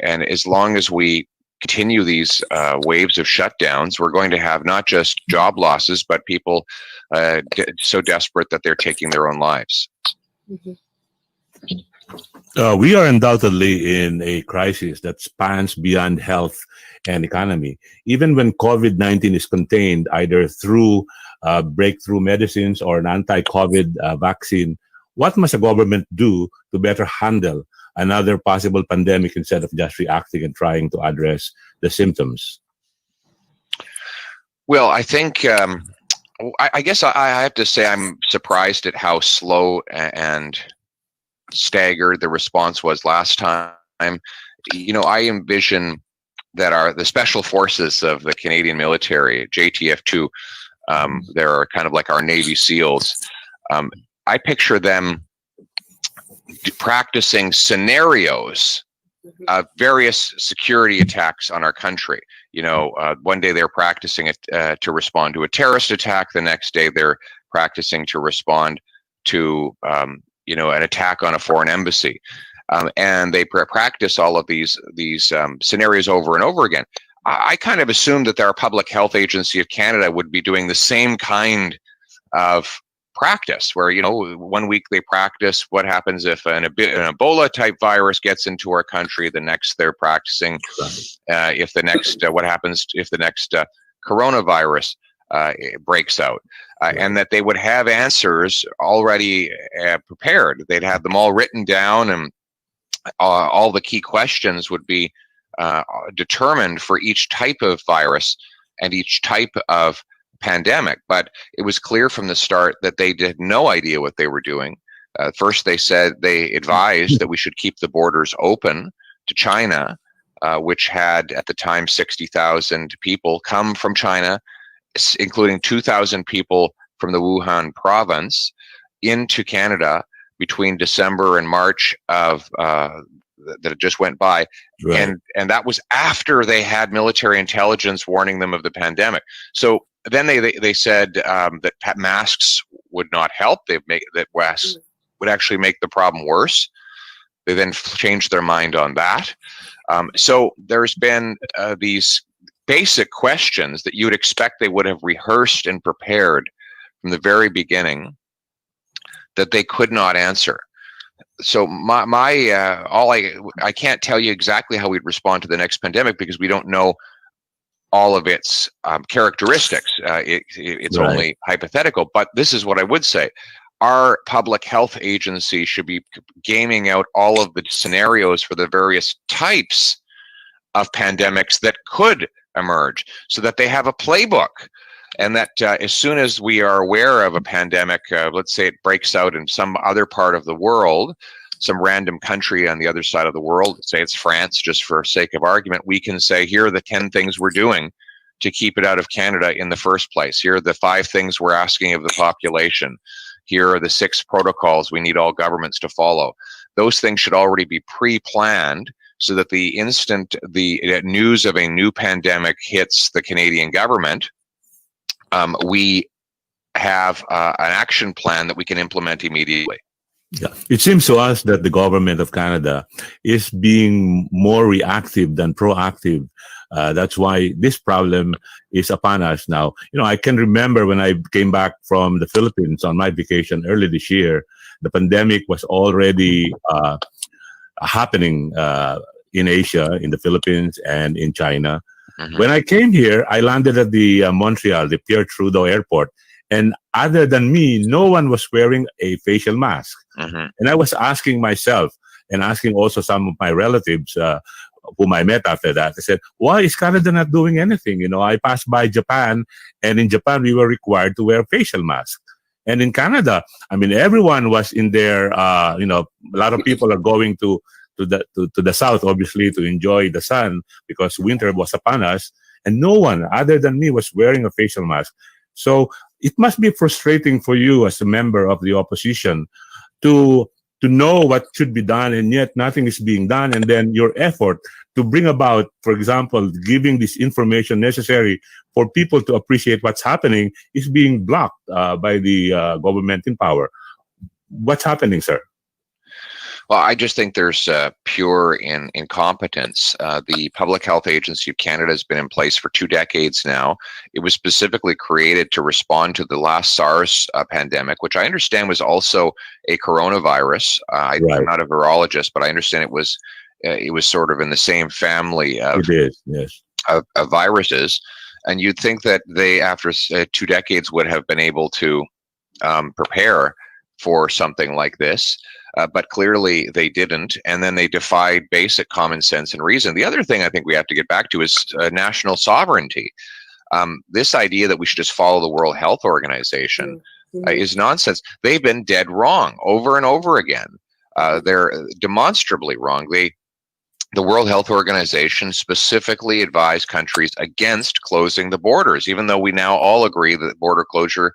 And as long as we continue these waves of shutdowns, we're going to have not just job losses, but people so desperate that they're taking their own lives. Mm-hmm. We are undoubtedly in a crisis that spans beyond health and economy. Even when COVID-19 is contained, either through breakthrough medicines or an anti-COVID vaccine, what must a government do to better handle another possible pandemic instead of just reacting and trying to address the symptoms? Well, I think, I guess I have to say I'm surprised at how slow and staggered the response was last time. I envision that the special forces of the Canadian military, JTF2, they're kind of like our Navy SEALs. I picture them practicing scenarios of various security attacks on our country. One day they're practicing it to respond to a terrorist attack. The next day they're practicing to respond to an attack on a foreign embassy. And they practice all of these scenarios over and over again. I kind of assumed that our Public Health Agency of Canada would be doing the same kind of practice, where 1 week they practice what happens if an Ebola type virus gets into our country. The next they're practicing what happens if the next coronavirus breaks out, and that they would have answers already prepared. They'd have them all written down, and all the key questions would be determined for each type of virus and each type of pandemic, but it was clear from the start that they had no idea what they were doing. First, they advised that we should keep the borders open to China, which had at the time 60,000 people come from China, including 2,000 people from the Wuhan province into Canada between December and March of that just went by. Right. And that was after they had military intelligence warning them of the pandemic. So then they said that masks would not help. That masks would actually make the problem worse. They then changed their mind on that. So there's been these basic questions that you would expect they would have rehearsed and prepared from the very beginning that they could not answer. So I can't tell you exactly how we'd respond to the next pandemic because we don't know all of its characteristics. It's Right. only hypothetical, but this is what I would say. Our public health agency should be gaming out all of the scenarios for the various types of pandemics that could emerge so that they have a playbook. And that as soon as we are aware of a pandemic, let's say it breaks out in some other part of the world, some random country on the other side of the world, say it's France, just for sake of argument, we can say, here are the 10 things we're doing to keep it out of Canada in the first place. Here are the 5 things we're asking of the population. Here are the 6 protocols we need all governments to follow. Those things should already be pre-planned so that the instant the news of a new pandemic hits the Canadian government, we have an action plan that we can implement immediately. Yeah. It seems to us that the government of Canada is being more reactive than proactive. That's why this problem is upon us now. I can remember when I came back from the Philippines on my vacation early this year, the pandemic was already happening in Asia, in the Philippines, and in China. Mm-hmm. When I came here, I landed at the Montreal, the Pierre Trudeau Airport, and other than me, no one was wearing a facial mask. Mm-hmm. And I was asking myself and asking also some of my relatives whom I met after that, I said, why is Canada not doing anything? I passed by Japan, and in Japan, we were required to wear facial masks. And in Canada, everyone was in there, a lot of people are going to the south, obviously, to enjoy the sun because winter was upon us, and no one other than me was wearing a facial mask. So it must be frustrating for you as a member of the opposition to know what should be done, and yet nothing is being done, and then your effort to bring about, for example, giving this information necessary for people to appreciate what's happening is being blocked by the government in power. What's happening, sir? Well, I just think there's pure incompetence. The Public Health Agency of Canada has been in place for 2 decades now. It was specifically created to respond to the last SARS pandemic, which I understand was also a coronavirus. Right. I'm not a virologist, but I understand it was sort of in the same family of, It is, yes, of viruses. And you'd think that they, after 2 decades, would have been able to prepare for something like this. But clearly they didn't, and then they defied basic common sense and reason. The other thing I think we have to get back to is national sovereignty. This idea that we should just follow the World Health Organization is nonsense. They've been dead wrong over and over again. They're demonstrably wrong. The World Health Organization specifically advised countries against closing the borders, even though we now all agree that border closure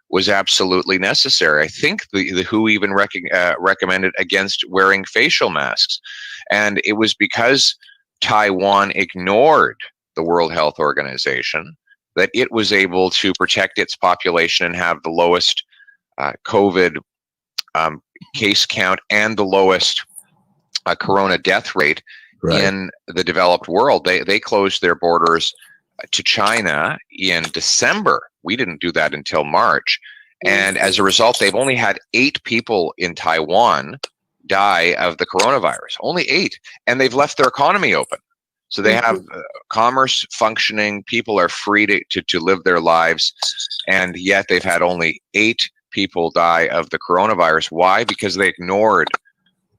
was absolutely necessary. I think the WHO even recommended against wearing facial masks. And it was because Taiwan ignored the World Health Organization that it was able to protect its population and have the lowest COVID case count and the lowest corona death rate in the developed world. They closed their borders to China in December. We didn't do that until March. And as a result, they've only had 8 people in Taiwan die of the coronavirus. Only 8. And they've left their economy open. So they have commerce functioning. People are free to live their lives. And yet they've had only 8 people die of the coronavirus. Why? Because they ignored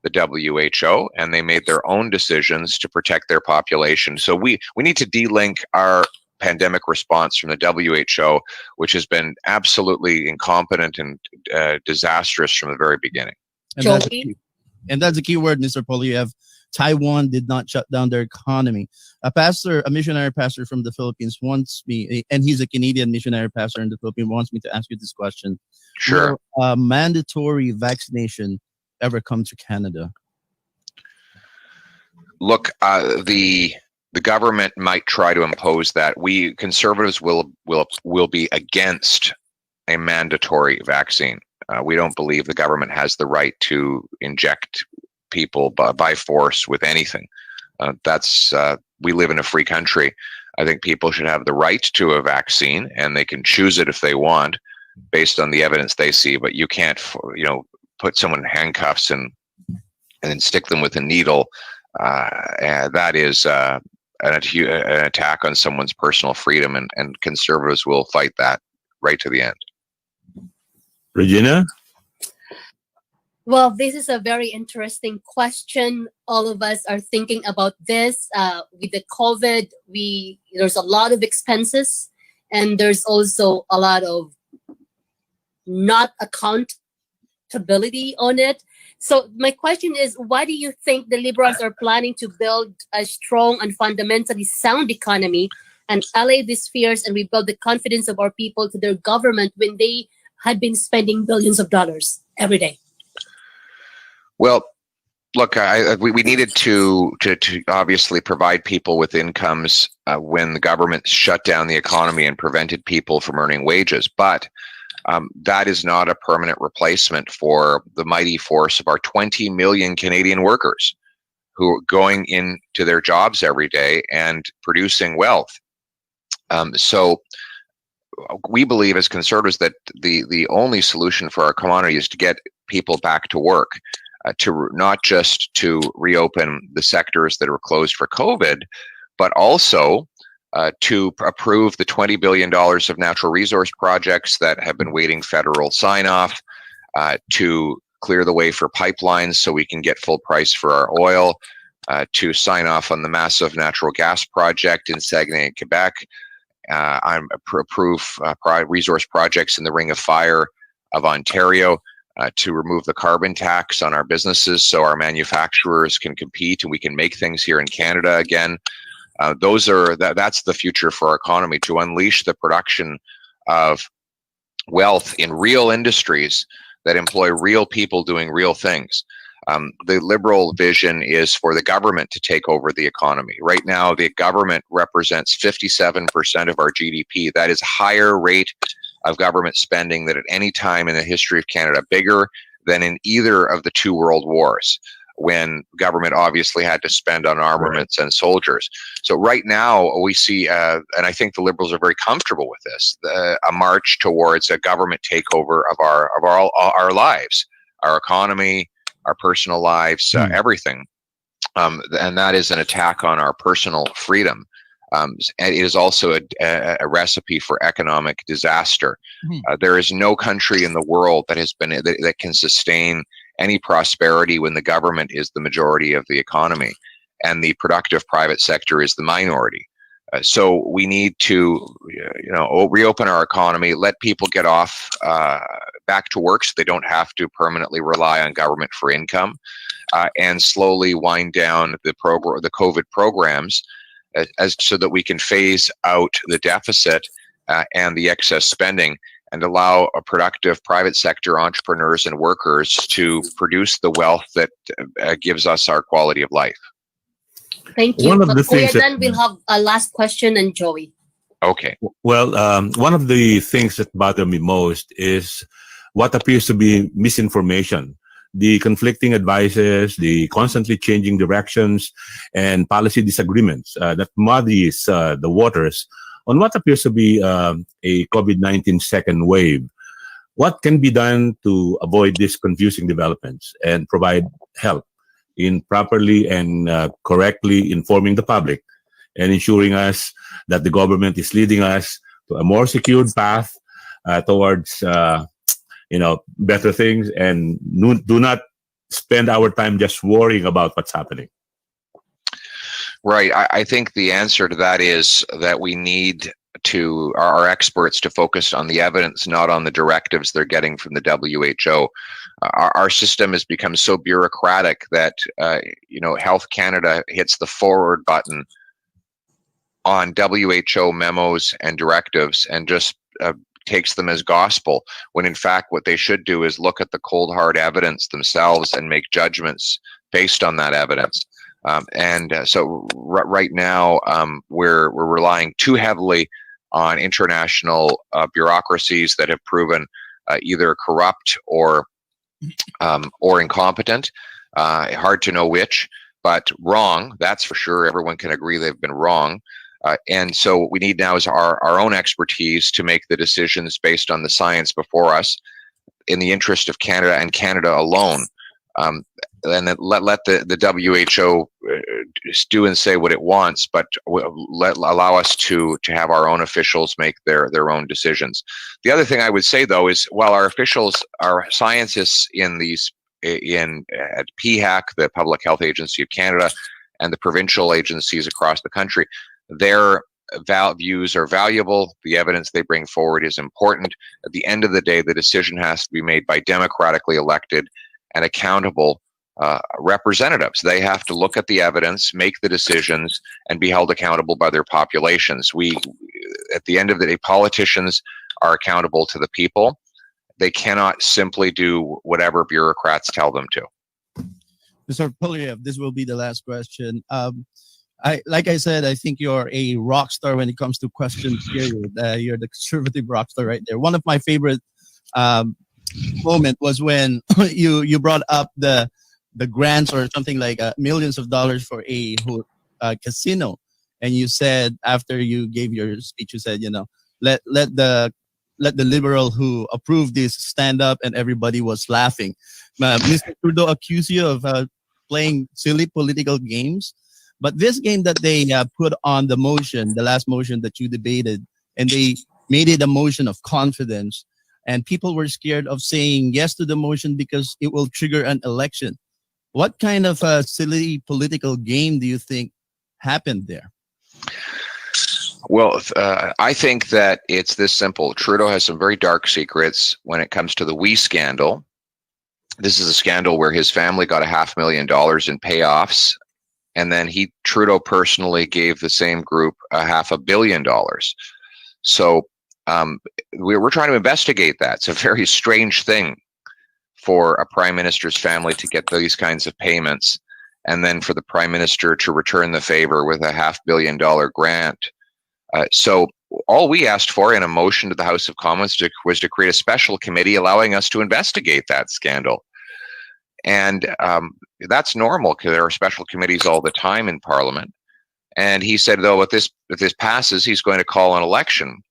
the WHO and they made their own decisions to protect their population. So we need to de-link our pandemic response from the WHO, which has been absolutely incompetent and disastrous from the very beginning. And that's a key word, Mr. Polyev. Taiwan did not shut down their economy. A missionary pastor from the Philippines wants me, and he's a Canadian missionary pastor in the Philippines, wants me to ask you this question. Sure. Will mandatory vaccination ever come to Canada? Look, the government might try to impose that. We conservatives will be against a mandatory vaccine. We don't believe the government has the right to inject people by force with anything. We live in a free country. I think people should have the right to a vaccine, and they can choose it if they want, based on the evidence they see. But you can't, put someone in handcuffs and then stick them with a needle. And that is an attack on someone's personal freedom, and conservatives will fight that right to the end. Regina? Well, this is a very interesting question. All of us are thinking about this. With the COVID, there's a lot of expenses, and there's also a lot of not accountability on it. So my question is, why do you think the Liberals are planning to build a strong and fundamentally sound economy and allay these fears and rebuild the confidence of our people to their government when they had been spending billions of dollars every day? Well, look, we needed to obviously provide people with incomes when the government shut down the economy and prevented people from earning wages. But that is not a permanent replacement for the mighty force of our 20 million Canadian workers who are going into their jobs every day and producing wealth. So we believe as conservatives that the only solution for our economy is to get people back to work. To not just to reopen the sectors that were closed for COVID, but also to approve the $20 billion of natural resource projects that have been waiting federal sign-off, to clear the way for pipelines so we can get full price for our oil, to sign off on the massive natural gas project in Saguenay, Quebec, approve resource projects in the Ring of Fire of Ontario, to remove the carbon tax on our businesses so our manufacturers can compete and we can make things here in Canada again. That's the future for our economy, to unleash the production of wealth in real industries that employ real people doing real things. The Liberal vision is for the government to take over the economy. Right now, the government represents 57% of our GDP. That is a higher rate of government spending than at any time in the history of Canada, bigger than in either of the two world wars, when government obviously had to spend on armaments and soldiers. So right now we see, and I think the Liberals are very comfortable with this, a march towards a government takeover of our lives, our economy, our personal lives, everything. And that is an attack on our personal freedom. And it is also a recipe for economic disaster. There is no country in the world that can sustain any prosperity when the government is the majority of the economy and the productive private sector is the minority. So we need to, reopen our economy, let people get off back to work so they don't have to permanently rely on government for income, and slowly wind down the COVID programs, so that we can phase out the deficit and the excess spending and allow a productive private sector entrepreneurs and workers to produce the wealth that gives us our quality of life. Thank you. Then we'll have a last question, and Joey. Okay. Well, one of the things that bother me most is what appears to be misinformation. The conflicting advices, the constantly changing directions, and policy disagreements that muddies the waters on what appears to be a COVID-19 second wave. What can be done to avoid these confusing developments and provide help in properly and correctly informing the public and ensuring us that the government is leading us to a more secured path towards better things, and do not spend our time just worrying about what's happening? Right. I think the answer to that is that we need our experts to focus on the evidence, not on the directives they're getting from the WHO. Our system has become so bureaucratic that Health Canada hits the forward button on WHO memos and directives and just takes them as gospel, when in fact what they should do is look at the cold hard evidence themselves and make judgments based on that evidence. So right now we're relying too heavily on international bureaucracies that have proven either corrupt or incompetent. Hard to know which, but wrong, that's for sure. Everyone can agree they've been wrong. And so what we need now is our own expertise to make the decisions based on the science before us in the interest of Canada and Canada alone. And then let the WHO do and say what it wants, but allow us to have our own officials make their own decisions. The other thing I would say, though, is while our scientists at PHAC, the Public Health Agency of Canada, and the provincial agencies across the country, their views are valuable. The evidence they bring forward is important. At the end of the day, the decision has to be made by democratically elected and accountable representatives. They have to look at the evidence, make the decisions, and be held accountable by their populations. At the end of the day, politicians are accountable to the people. They cannot simply do whatever bureaucrats tell them to. Mr. Polyev, this will be the last question. Like I said, I think you're a rock star when it comes to questions. You're the conservative rock star right there. One of my favorite moment was when you brought up the grants or something like millions of dollars for a casino, and you said after you gave your speech, you said, let the liberal who approved this stand up, and everybody was laughing. Mr. Trudeau accused you of playing silly political games. But this game that they put on the motion, the last motion that you debated, and they made it a motion of confidence, and people were scared of saying yes to the motion because it will trigger an election. What kind of silly political game do you think happened there? Well, I think that it's this simple. Trudeau has some very dark secrets when it comes to the We scandal. This is a scandal where his family got $500,000 in payoffs. And then Trudeau personally gave the same group $500 million. So we're trying to investigate that. It's a very strange thing for a prime minister's family to get these kinds of payments, and then for the prime minister to return the favor with a $500 million grant. So all we asked for in a motion to the House of Commons was to create a special committee allowing us to investigate that scandal. And that's normal because there are special committees all the time in Parliament. And he said, though, if this passes, he's going to call an election.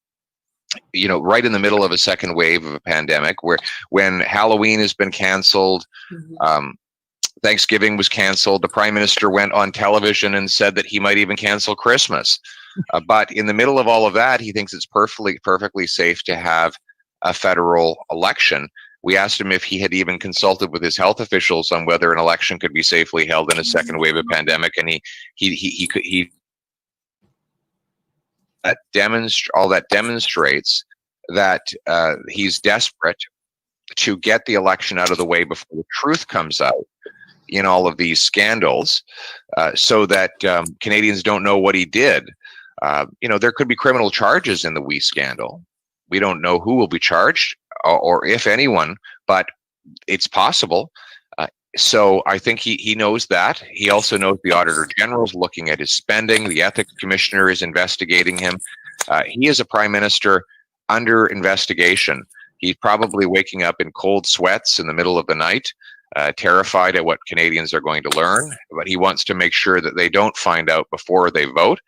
Right in the middle of a second wave of a pandemic, when Halloween has been canceled, Thanksgiving was canceled. The Prime Minister went on television and said that he might even cancel Christmas. But in the middle of all of that, he thinks it's perfectly safe to have a federal election. We asked him if he had even consulted with his health officials on whether an election could be safely held in a second wave of pandemic, and he all that demonstrates that he's desperate to get the election out of the way before the truth comes out in all of these scandals, so that Canadians don't know what he did. There could be criminal charges in the We scandal. We don't know who will be charged or if anyone, but it's possible. So I think he knows that. He also knows the Auditor General is looking at his spending. The Ethics Commissioner is investigating him. He is a Prime Minister under investigation. He's probably waking up in cold sweats in the middle of the night, terrified at what Canadians are going to learn, but he wants to make sure that they don't find out before they vote.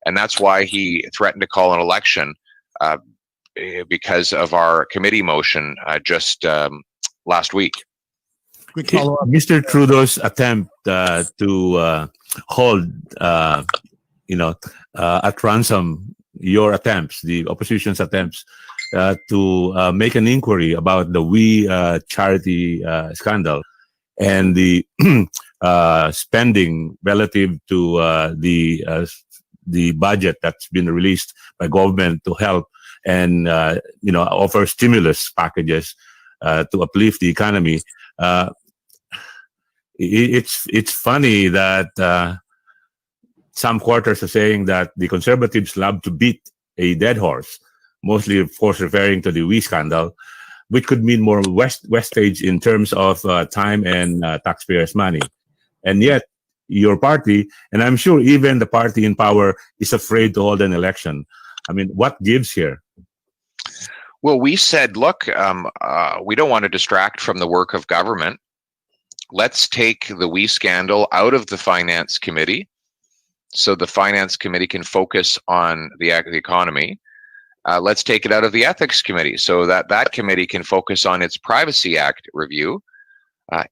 And that's why he threatened to call an election because of our committee motion just last week. Quick follow-up. Mr. Trudeau's attempt to hold, at ransom your attempts, the opposition's attempts to make an inquiry about the We charity scandal, and the spending relative to the budget that's been released by government to help and offer stimulus packages to uplift the economy. It's funny that some quarters are saying that the conservatives love to beat a dead horse, mostly, of course, referring to the WE scandal, which could mean more wastage in terms of time and taxpayers' money. And yet, your party, and I'm sure even the party in power, is afraid to hold an election. I mean, what gives here? Well, we said, look, we don't want to distract from the work of government. Let's take the WE scandal out of the Finance Committee so the Finance Committee can focus on the economy. Let's take it out of the Ethics Committee so that committee can focus on its Privacy Act review.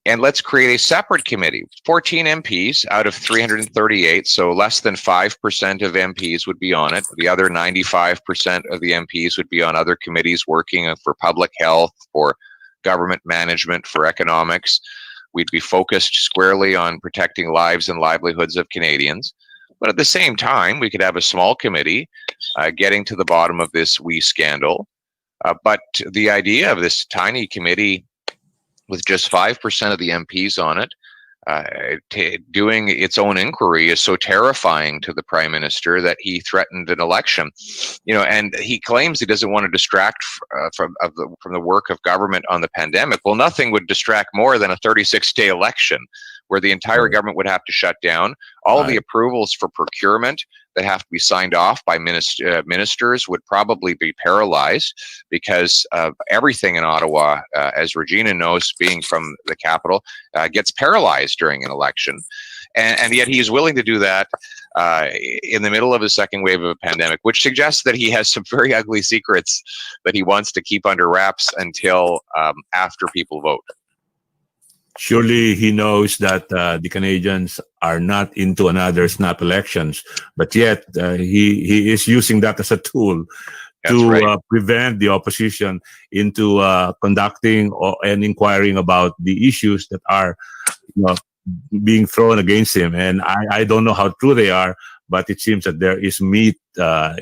And let's create a separate committee, 14 MPs out of 338, so less than 5% of MPs would be on it. The other 95% of the MPs would be on other committees working for public health, for government management, for economics. We'd be focused squarely on protecting lives and livelihoods of Canadians. But at the same time, we could have a small committee getting to the bottom of this WE scandal. But the idea of this tiny committee with just 5% of the MPs on it, doing its own inquiry is so terrifying to the Prime Minister that he threatened an election. And he claims he doesn't want to distract from the work of government on the pandemic. Well, nothing would distract more than a 36-day election, where the entire government would have to shut down. All the approvals for procurement that have to be signed off by ministers would probably be paralyzed, because everything in Ottawa, as Regina knows, being from the capital, gets paralyzed during an election. And yet he is willing to do that in the middle of a second wave of a pandemic, which suggests that he has some very ugly secrets that he wants to keep under wraps until after people vote. Surely he knows that the Canadians are not into another snap elections, but yet he is using that as a tool to prevent the opposition into conducting and inquiring about the issues that are being thrown against him. And I don't know how true they are, but it seems that there is meat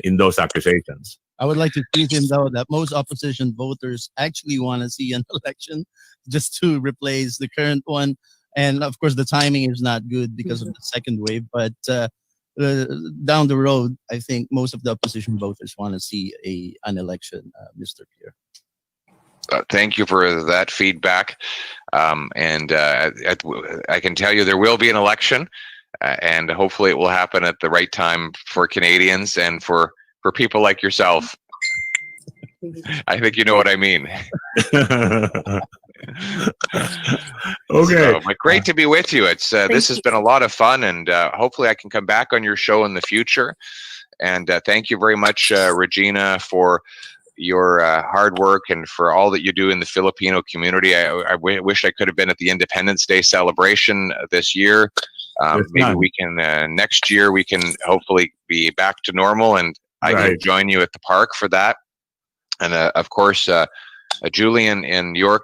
in those accusations. I would like to tweet him, though, that most opposition voters actually want to see an election just to replace the current one. And of course, the timing is not good because of the second wave. But down the road, I think most of the opposition voters want to see an election, Mr. Pierre. Thank you for that feedback. And I can tell you there will be an election, and hopefully it will happen at the right time for Canadians and for people like yourself. I think you know what I mean. Okay. But great to be with you. It's this has been a lot of fun, and hopefully I can come back on your show in the future. And thank you very much, Regina, for your hard work and for all that you do in the Filipino community. I wish I could have been at the Independence Day celebration this year. Maybe we can next year we can hopefully be back to normal, and I can join you at the park for that. And of course, Julian in York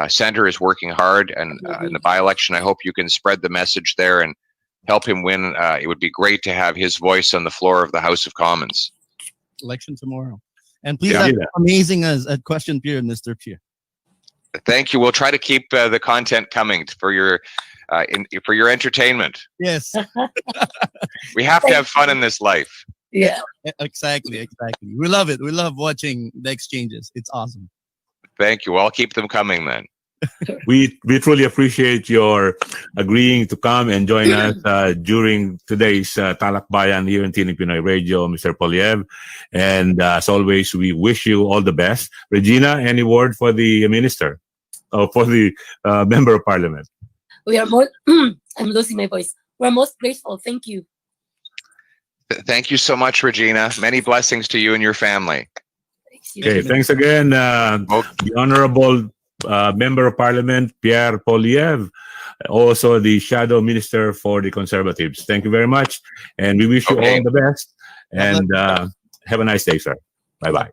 Center is working hard, and in the by-election, I hope you can spread the message there and help him win. It would be great to have his voice on the floor of the House of Commons. Election tomorrow. And please have amazing a question period, Mr. Pierre. Thank you. We'll try to keep the content coming for your entertainment. Yes. We have to have fun in this life. Yeah. Exactly. We love it. We love watching the exchanges. It's awesome. Thank you. I'll keep them coming then. We truly appreciate your agreeing to come and join us during today's Talakbayan here in Tinig Pinoy Radio, Mr. Polyev. And as always, we wish you all the best. Regina, any word for the minister or for the member of parliament? We are more. I'm losing my voice. We're most grateful. Thank you. Thank you so much, Regina. Many blessings to you and your family. Okay, thanks again, the Honorable Member of Parliament, Pierre Polyev, also the Shadow Minister for the Conservatives. Thank you very much, and we wish you all the best, and have a nice day, sir. Bye-bye.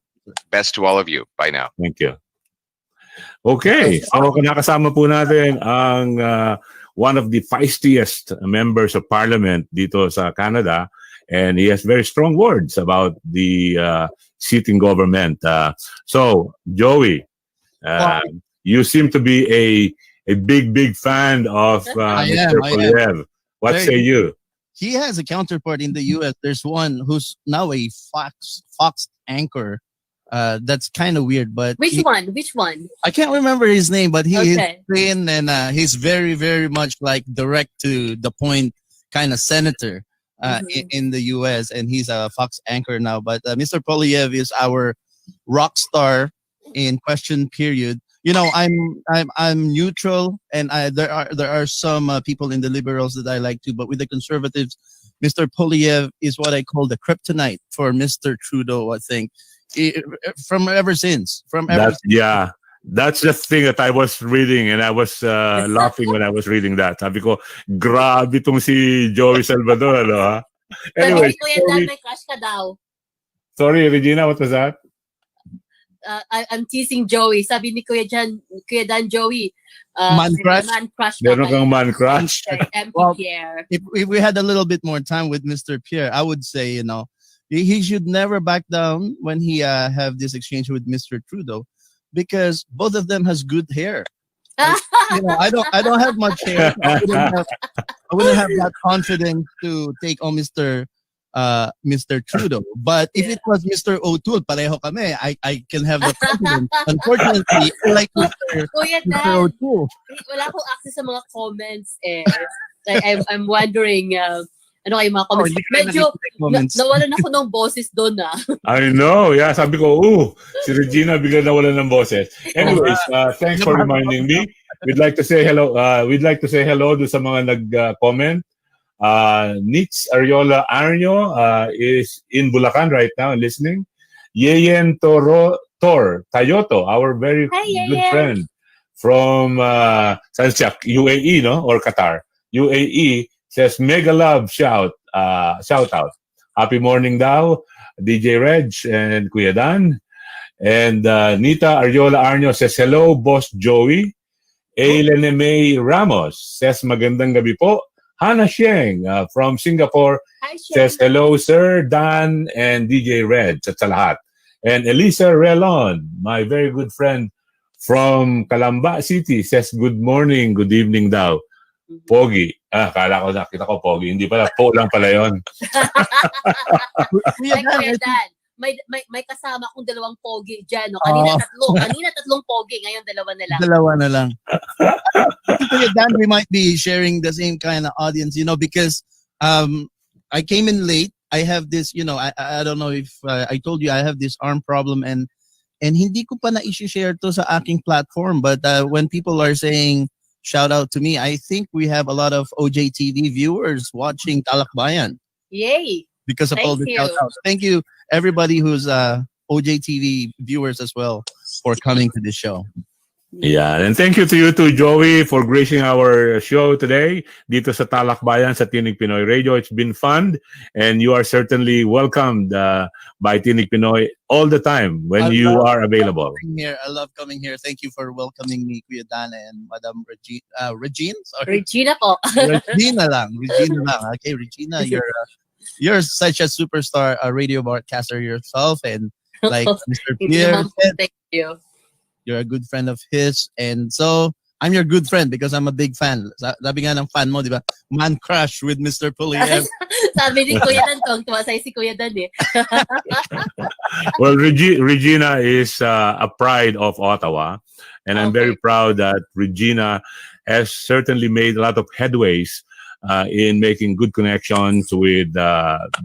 Best to all of you. Bye now. Thank you. Okay, so nakasama po natin ang one of the feistiest members of parliament dito sa Canada, and he has very strong words about the sitting government. So, Joey, you seem to be a big fan of Mr. Polyev. What say you? He has a counterpart in the U.S. There's one who's now a Fox anchor. That's kind of weird, but Which one? I can't remember his name, but he is Okay. thin and he's very, very much like direct to the point kind of senator in the U.S. and he's a Fox anchor now. But Mr. Polyev is our rock star in question period. You know, I'm neutral, and there are some people in the liberals that I like too, but with the conservatives, Mr. Polyev is what I call the kryptonite for Mr. Trudeau. I think from ever since. Yeah, that's the thing that I was reading, and I was laughing when I was reading that. Sabi ko, grabe tong si Joey Salvador, ano ha? Anyway, Sabi ko yan, Dan, may crush ka daw. sorry, Regina, what was that? I'm teasing Joey. Sabi ni Kuya Dan Joey. Man crush? Man crush ka Meron kang man crush? kay MP Well, Pierre. If we had a little bit more time with Mr. Pierre, I would say, you know, he should never back down when he have this exchange with Mr. Trudeau, because both of them has good hair. You know, I don't have much hair. I wouldn't have that confidence to take on Mr. Trudeau. But if it was Mr. O'Toole, pareho kami, I can have the confidence. Unfortunately, I like Kuya Mr. Dan, O'Toole. wala akong access sa mga comments eh. Like, I'm wondering, ano kayo mga comments? Medyo, nawalan ako ng boses doon ah. I know, yeah. Sabi ko, si Regina bigla nawalan ng boses. Anyways, thanks for reminding me. We'd like to say hello. We'd like to say hello to sa mga nag-comment. Nitz Ariola Arnyo is in Bulacan right now and listening. Yeyen Tor Tayoto, our very good friend from UAE, no? Or Qatar. UAE says mega love shout out. Happy morning daw, DJ Reg and Kuya Dan. And Nita Ariola Arnyo says hello, Boss Joey. Aileen May Ramos says magandang gabi po. Hannah Sheng from Singapore says hello, Sir Dan and DJ Red sa lahat. And Elisa Relon, my very good friend from Calamba City, says good morning, good evening daw. Pogi. Kala ko nakita ko Pogi. Hindi pala, po lang pala yun. Kuya Dan, may kasama kong dalawang pogi dyan. No? Kanina tatlong pogi, ngayon dalawa na lang. Dalawa na lang. Kuya Dan, we might be sharing the same kind of audience, you know, because I came in late. I have this, you know, I don't know if I told you I have this arm problem and hindi ko pa na-share to sa aking platform. But when people are saying shout out to me, I think we have a lot of OJTV viewers watching Talakbayan. Yay! Because of all the shout outs. Thank you, everybody who's OJTV viewers as well, for coming to this show. Yeah, and thank you to you too, Joey, for gracing our show today dito sa Talakbayan sa Tinig Pinoy Radio. It's been fun, and you are certainly welcomed by Tinig Pinoy all the time when you are available. I love coming here. Thank you for welcoming me, Kuya Dana and Madam Regine. Sorry. Regina po. Regina lang. Okay, Regina, you're such a superstar, a radio broadcaster yourself, and like Mr. Pierre said, thank you. You're a good friend of his, and so I'm your good friend because I'm a big fan. Sabi nga ng fan mo, di ba? Man crush with Mr. Polyev. Sabi ni Kuya Dan, tuwang-tuwa sa'yo si Kuya Dan eh. Well, Regina is a pride of Ottawa, and I'm very proud that Regina has certainly made a lot of headways in making good connections with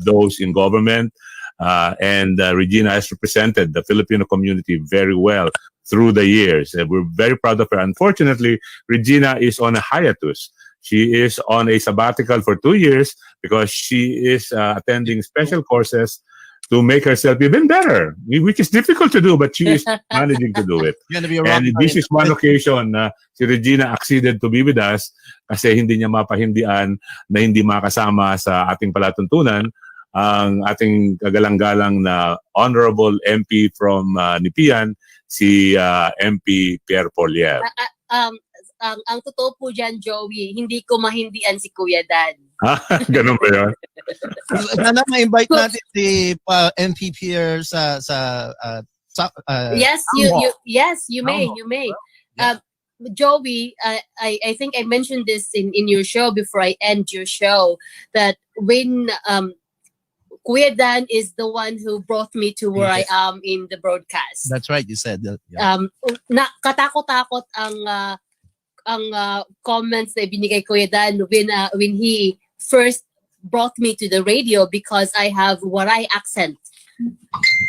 those in government. And Regina has represented the Filipino community very well through the years. And we're very proud of her. Unfortunately, Regina is on a hiatus. She is on a sabbatical for 2 years because she is attending special courses to make herself even better, which is difficult to do, but she is managing to do it. And this is one occasion na si Regina acceded to be with us kasi hindi niya mapahindian na hindi makasama sa ating palatuntunan ang ating kagalang-galang na Honorable MP from Nipian, si MP Pierre Polyev. ang totoo po dyan, Joey, hindi ko mahindian si Kuya Dan. Ganun ba yun? Sana ma-invite natin si MP Pierre Yes, you may. Joey, I think I mentioned this in your show before I end your show, that when Kuya Dan is the one who brought me to where I am in the broadcast. That's right, you said that. Yeah. Katakot-takot ang comments na binigay Kuya Dan when he first brought me to the radio because I have Waray accent.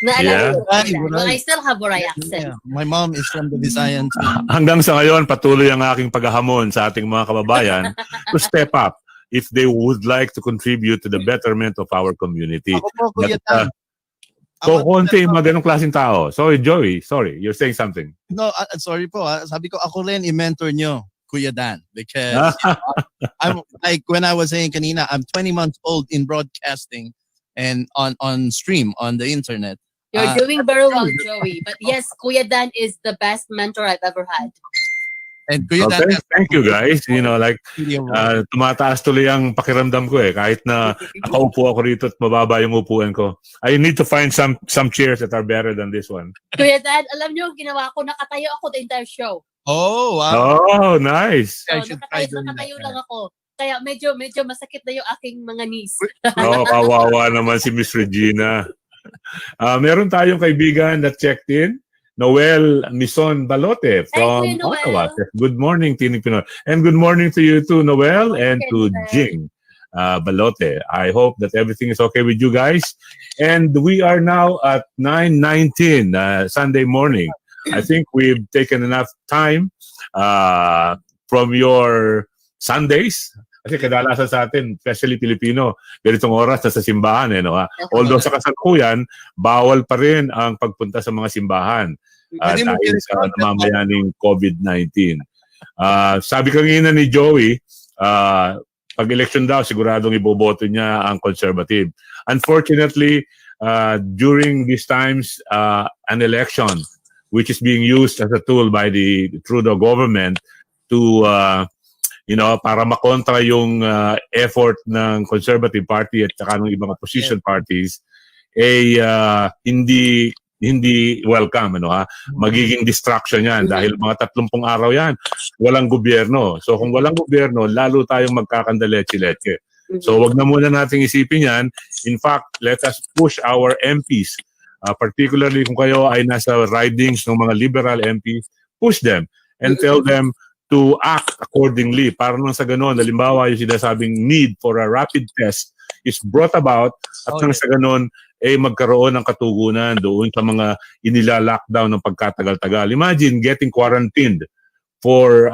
Yeah. But I still have Waray accent. Yeah. My mom is from the Visayan too. Hanggang sa ngayon, patuloy ang aking paghahamon sa ating mga kababayan to step up if they would like to contribute to the betterment of our community. Ako po, Kuya Dan. Konti yung mga ganong klaseng tao. Sorry, Joey. Sorry, you're saying something. No, sorry po. Sabi ko, ako rin i-mentor nyo, Kuya Dan. Because I'm like when I was saying kanina, I'm 20 months old in broadcasting and on stream, on the internet. You're doing very well, Joey. But yes, Kuya Dan is the best mentor I've ever had. And Kuya Dan, thank you guys. You know, like, tumataas tuloy ang pakiramdam ko eh. Kahit na nakaupo ako rito at mababa yung upuan ko. I need to find some chairs that are better than this one. Kuya Dan, alam niyo, ginawa ko, nakatayo ako the entire show. Oh, wow. Oh, nice. So, nakatayo lang ako. Kaya medyo masakit na yung aking mga knees. Kawawa naman si Miss Regina. Meron tayong kaibigan that checked in. Noel Mison Balote from Ottawa. Good morning, Tini Pinoy. And good morning to you too, Noel, and to Jing Balote. I hope that everything is okay with you guys. And we are now at 9:19 Sunday morning. I think we've taken enough time from your Sundays. Kasi kadalasan sa atin, especially Pilipino, ganitong oras sa simbahan. Although sa kasalukuyan, bawal pa rin ang pagpunta sa mga simbahan dahil sa namamayaning COVID-19. Sabi kanina ni Joey, pag-election daw, siguradong iboboto niya ang conservative. Unfortunately, during these times, an election, which is being used as a tool by the Trudeau government to para makontra yung effort ng Conservative Party at saka ng ibang opposition parties, hindi welcome. Magiging distraction yan dahil mga 30 araw yan, walang gobyerno. So kung walang gobyerno, lalo tayong magkakandaletse-letse. So wag na muna nating isipin yan. In fact, let us push our MPs, particularly kung kayo ay nasa ridings ng mga liberal MPs, push them and tell them to act accordingly. Para nang sa ganon, halimbawa yung sinasabing need for a rapid test is brought about at nang sa ganon, magkaroon ng katugunan doon sa mga inila-lockdown ng pagkatagal-tagal. Imagine getting quarantined for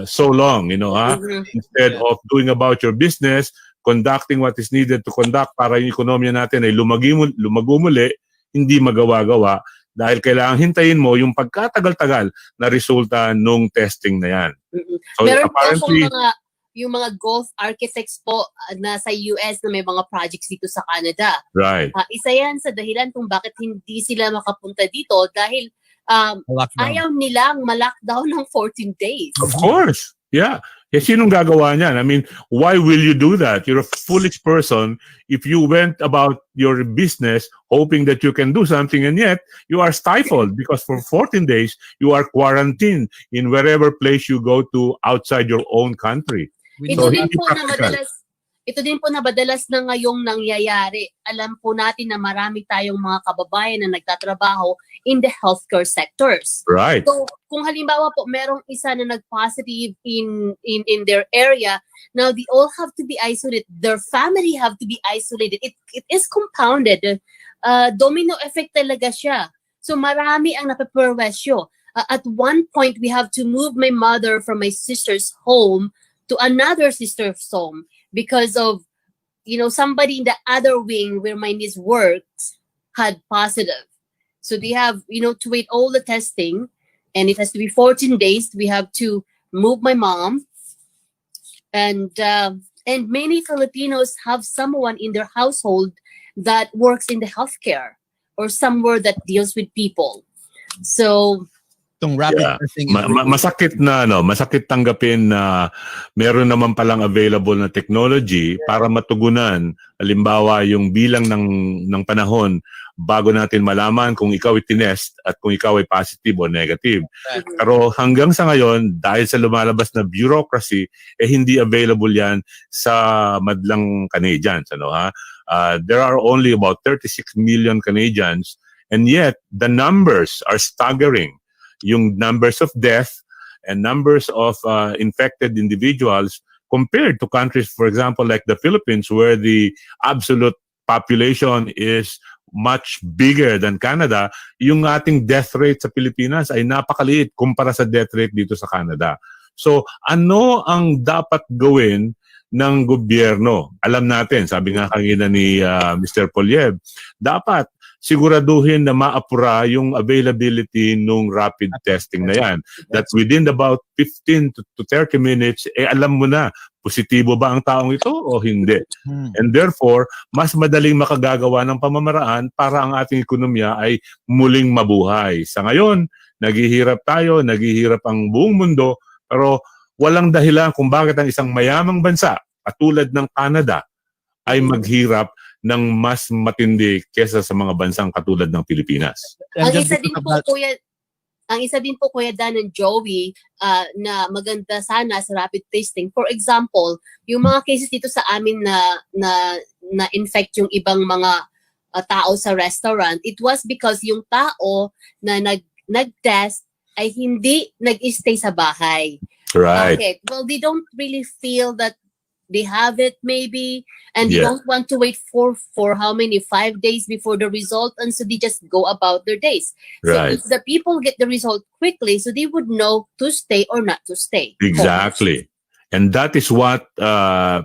so long, instead of doing about your business, conducting what is needed to conduct para yung ekonomiya natin ay lumago muli, hindi magawa-gawa. Dahil kailangan hintayin mo yung pagkatagal-tagal na resulta nung testing na yan. So meron apparently, po yung mga golf architects po na sa US na may mga projects dito sa Canada. Right. Isa yan sa dahilan kung bakit hindi sila makapunta dito dahil ayaw nilang ma-lockdown ng 14 days. Of course. Yeah. Sinong gagawa niyan? I mean, why will you do that? You're a foolish person if you went about your business hoping that you can do something and yet you are stifled because for 14 days you are quarantined in wherever place you go to outside your own country. Ito din po na madalas na ngayong nangyayari. Alam po natin na marami tayong mga kababayan na nagtatrabaho in the healthcare sectors. Right. So, kung halimbawa po merong isa na nag-positive in their area, now they all have to be isolated. Their family have to be isolated. It is compounded. Domino effect talaga siya. So, marami ang napaperwesyo. At one point, we have to move my mother from my sister's home to another sister's home because of, somebody in the other wing where my niece works had positive. So they have, to wait all the testing, and it has to be 14 days. We have to move my mom. And many Filipinos have someone in their household that works in the healthcare or somewhere that deals with people. So Itong rapid testing is really masakit tanggapin na meron naman palang available na technology para matugunan halimbawa yung bilang ng panahon bago natin malaman kung ikaw ay tinest at kung ikaw ay positive o negative. Pero hanggang sa ngayon, dahil sa lumalabas na bureaucracy, hindi available yan sa madlang Canadians. There are only about 36 million Canadians, and yet the numbers are staggering. Yung numbers of death and numbers of infected individuals compared to countries, for example, like the Philippines, where the absolute population is much bigger than Canada, yung ating death rate sa Pilipinas ay napakaliit kumpara sa death rate dito sa Canada. So, ano ang dapat gawin ng gobyerno? Alam natin, sabi nga kanina ni Mr. Polyev, dapat siguraduhin na maapura yung availability nung rapid testing na yan. That within about 15 to 30 minutes, alam mo na, positibo ba ang taong ito o hindi? And therefore, mas madaling makagagawa ng pamamaraan para ang ating ekonomiya ay muling mabuhay. Sa ngayon, naghihirap tayo, naghihirap ang buong mundo, pero walang dahilan kung bakit ang isang mayamang bansa, katulad ng Canada, ay maghirap ng mas matindi kesa sa mga bansang katulad ng Pilipinas. Ang isa din po Kuya Dan and Joey na maganda sana sa rapid testing. For example, yung mga cases dito sa amin na infect yung ibang mga tao sa restaurant, it was because yung tao na nag-test ay hindi nag-stay sa bahay. Right. Okay. Well, they don't really feel that they have it maybe, and they don't want to wait for how many 5 days before the result, and so they just go about their days. Right. So if the people get the result quickly, so they would know to stay or not to stay. Exactly. And that is what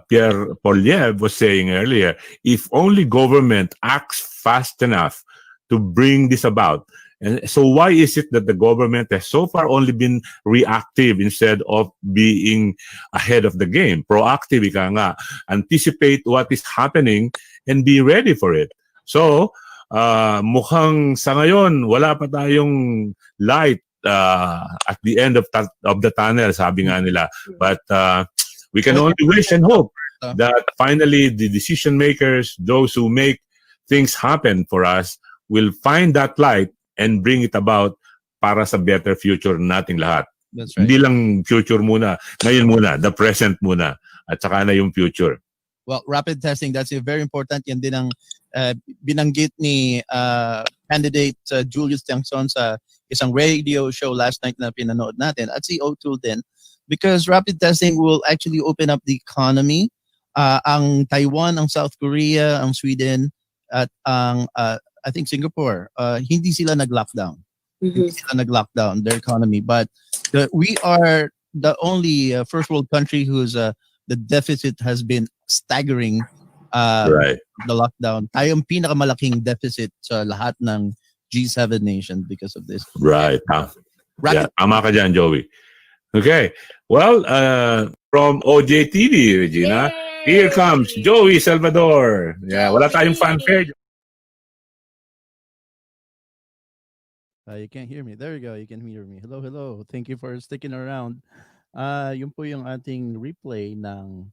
Pierre Polyev was saying earlier. If only government acts fast enough to bring this about. And so why is it that the government has so far only been reactive instead of being ahead of the game? Proactive, ika nga. Anticipate what is happening and be ready for it. So, mukhang sa ngayon, wala pa tayong light at the end of the tunnel, sabi nga nila. But we can only wish and hope that finally the decision makers, those who make things happen for us, will find that light and bring it about para sa better future nating lahat. That's right. Hindi lang future muna, ngayon muna, the present muna, at saka na yung future. Well, rapid testing, that's very important. Yan din ang binanggit ni candidate Julius Tiangson sa isang radio show last night na pinanood natin at si O2 din. Because rapid testing will actually open up the economy. Ang Taiwan, ang South Korea, ang Sweden, at ang I think Singapore, hindi sila nag-lockdown. Hindi sila nag-lockdown their economy. But we are the only first world country whose the deficit has been staggering Right. the lockdown. Tayo ang pinakamalaking deficit sa lahat ng G7 nations because of this. Right. Yeah, tama ka dyan, Joey. Okay. Well, from OJTV, Regina, here comes Joey Salvador. Yeah, wala tayong fanfare. You can't hear me. There you go. You can hear me. Hello, hello. Thank you for sticking around. Yun po yung ating replay ng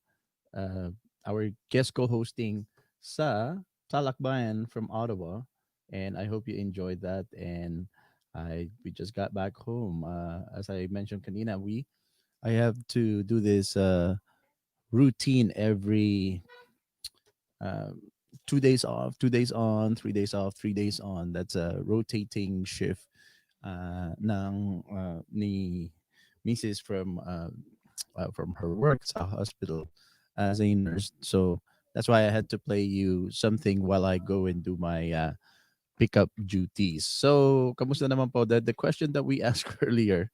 our guest co-hosting sa Talakbayan from Ottawa. And I hope you enjoyed that. And we just got back home. As I mentioned kanina, I have to do this routine every 2 days off, 2 days on, 3 days off, 3 days on. That's a rotating shift ni Mrs. from her work sa hospital as a nurse. So that's why I had to play you something while I go and do my pickup duties. So, kamusta naman po? The question that we asked earlier,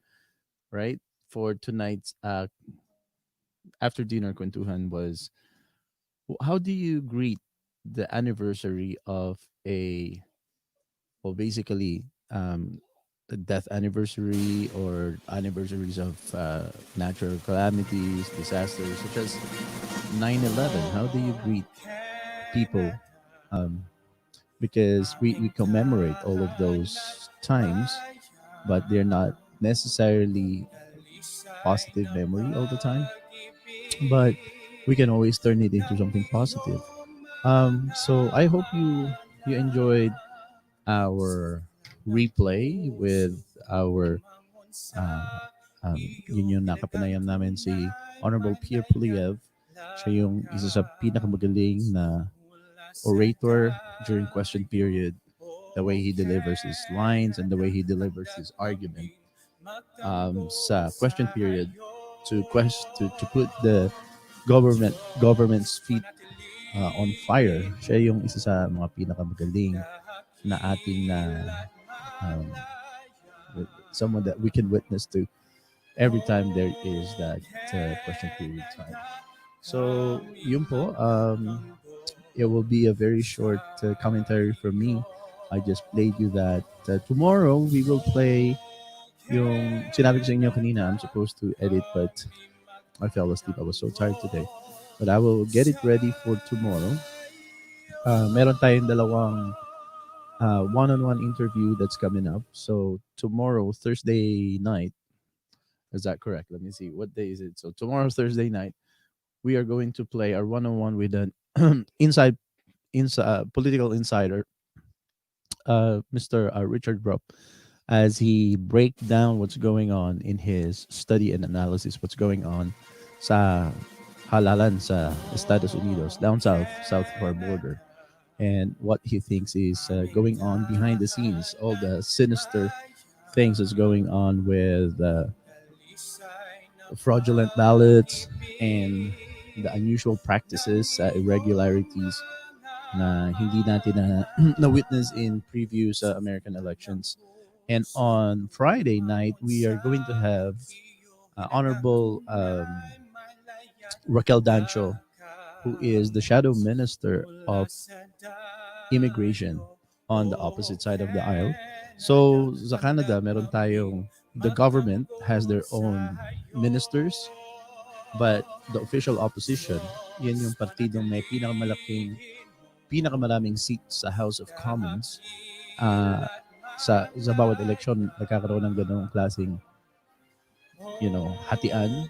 right, for tonight's after dinner Kuwentuhan was, how do you greet the anniversary of basically the death anniversary or anniversaries of natural calamities, disasters such as 9/11? How do you greet people? Because we commemorate all of those times, but they're not necessarily positive memory all the time, but we can always turn it into something positive. So I hope you enjoyed our replay with our uh, yun yung nakapanayam namin si Honorable Pierre Puliyev. Siya yung isa sa pinakamagaling na orator during question period. The way he delivers his lines and the way he delivers his argument sa question period to put the government's feet on fire. Siya yung isa sa mga pinakamagaling na ating na um, someone that we can witness to every time there is that question period time. So, yun po, it will be a very short commentary from me. I just played you that tomorrow we will play yung sinabi ko sa inyo kanina, I'm supposed to edit but I fell asleep. I was so tired today. But I will get it ready for tomorrow. Meron tayong dalawang one-on-one interview that's coming up. So tomorrow, Thursday night, is that correct? Let me see. What day is it? So tomorrow, Thursday night, we are going to play our one-on-one with an inside political insider, Mr. Richard Rupp, as he break down what's going on in his study and analysis, what's going on sa halalan sa Estados Unidos, down south of our border, and what he thinks is going on behind the scenes, all the sinister things that's going on with fraudulent ballots and the unusual practices, irregularities na hindi natin na witness in previous American elections. And on Friday night, we are going to have Honorable Raquel Dancho, who is the shadow minister of immigration on the opposite side of the aisle. So sa Canada, meron tayong, the government has their own ministers, but the official opposition, yan yung partidong may pinakamaraming seats sa House of Commons. Sa bawat eleksyon, nagkakaroon ng ganung klaseng hatian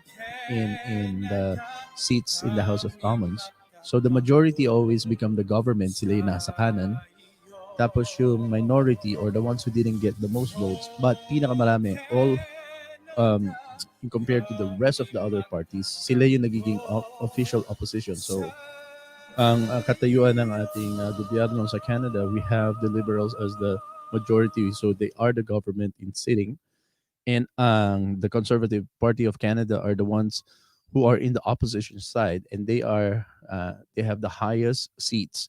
in the seats in the House of Commons. So the majority always become the government, sila yung nasa kanan. Tapos yung minority or the ones who didn't get the most votes, but pinakamarami, all compared to the rest of the other parties, sila yung nagiging official opposition. So ang katayuan ng ating gobyerno sa Canada, we have the Liberals as the majority, so they are the government in sitting, and the Conservative Party of Canada are the ones who are in the opposition side, and they have the highest seats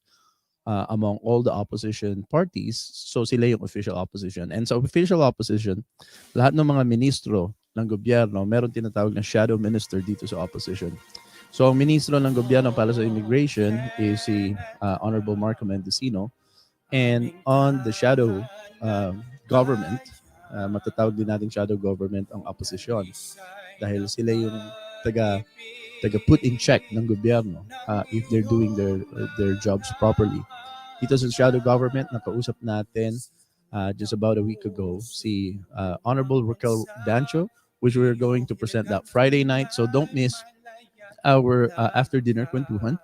among all the opposition parties. So sila yung official opposition, and sa official opposition, lahat ng mga ministro ng gobyerno meron tinatawag na shadow minister dito sa opposition. So ang ministro ng gobyerno para sa immigration is si Honorable Marco Mendocino. And on the shadow government, matatawag din natin shadow government ang opposition. Dahil sila yung taga put in check ng gobyerno if they're doing their jobs properly. Dito sa shadow government, nakausap natin just about a week ago si Honorable Raquel Dancho, which we're going to present that Friday night. So don't miss our after dinner Kuwentuhan,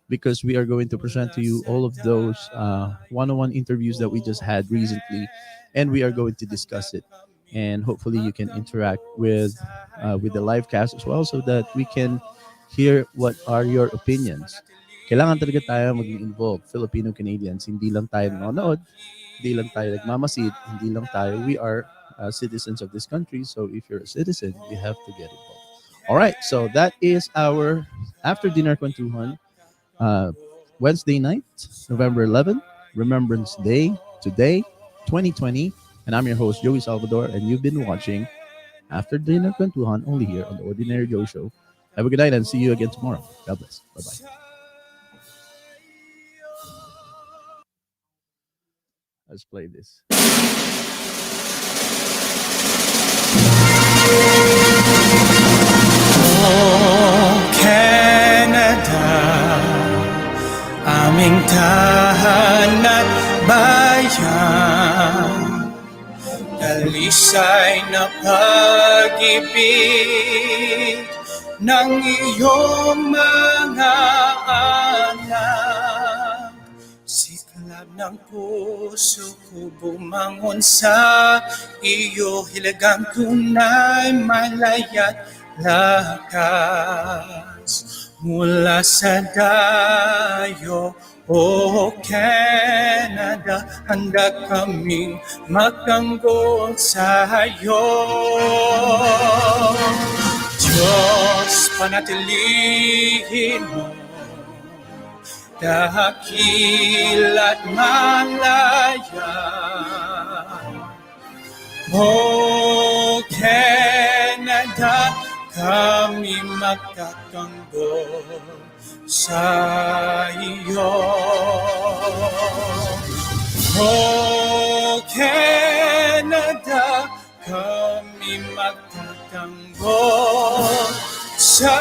because we are going to present to you all of those one-on-one interviews that we just had recently, and we are going to discuss it. And hopefully you can interact with the live cast as well, so that we can hear what are your opinions. Kailangan talaga tayo maging involved, Filipino Canadians. Hindi lang tayo nanonood, hindi lang tayo nagmamasid, hindi lang tayo. We are citizens of this country, so if you're a citizen, you have to get involved. All right, so that is our after dinner Kuwentuhan. Wednesday night, November 11th, Remembrance Day, today, 2020. And I'm your host, Joey Salvador, and you've been watching After Dinner Kuwentuhan only here on the Ordinary Joe Show. Have a good night and see you again tomorrow. God bless. Bye-bye. Let's play this. Oh, Canada, aming tahan at bayan, dalisay na pag-ibig ng iyong mga anak. Siklab ng puso ko bumangon sa iyo, hilagang tunay, malaya't lakas mula sa dayo. O Canada, handa kaming magtanggol sa iyo. Diyos, panatilihin mo, dakila't malaya. O Canada, kami magtatanggol sa iyo. O Canada, kami magtatanggol sa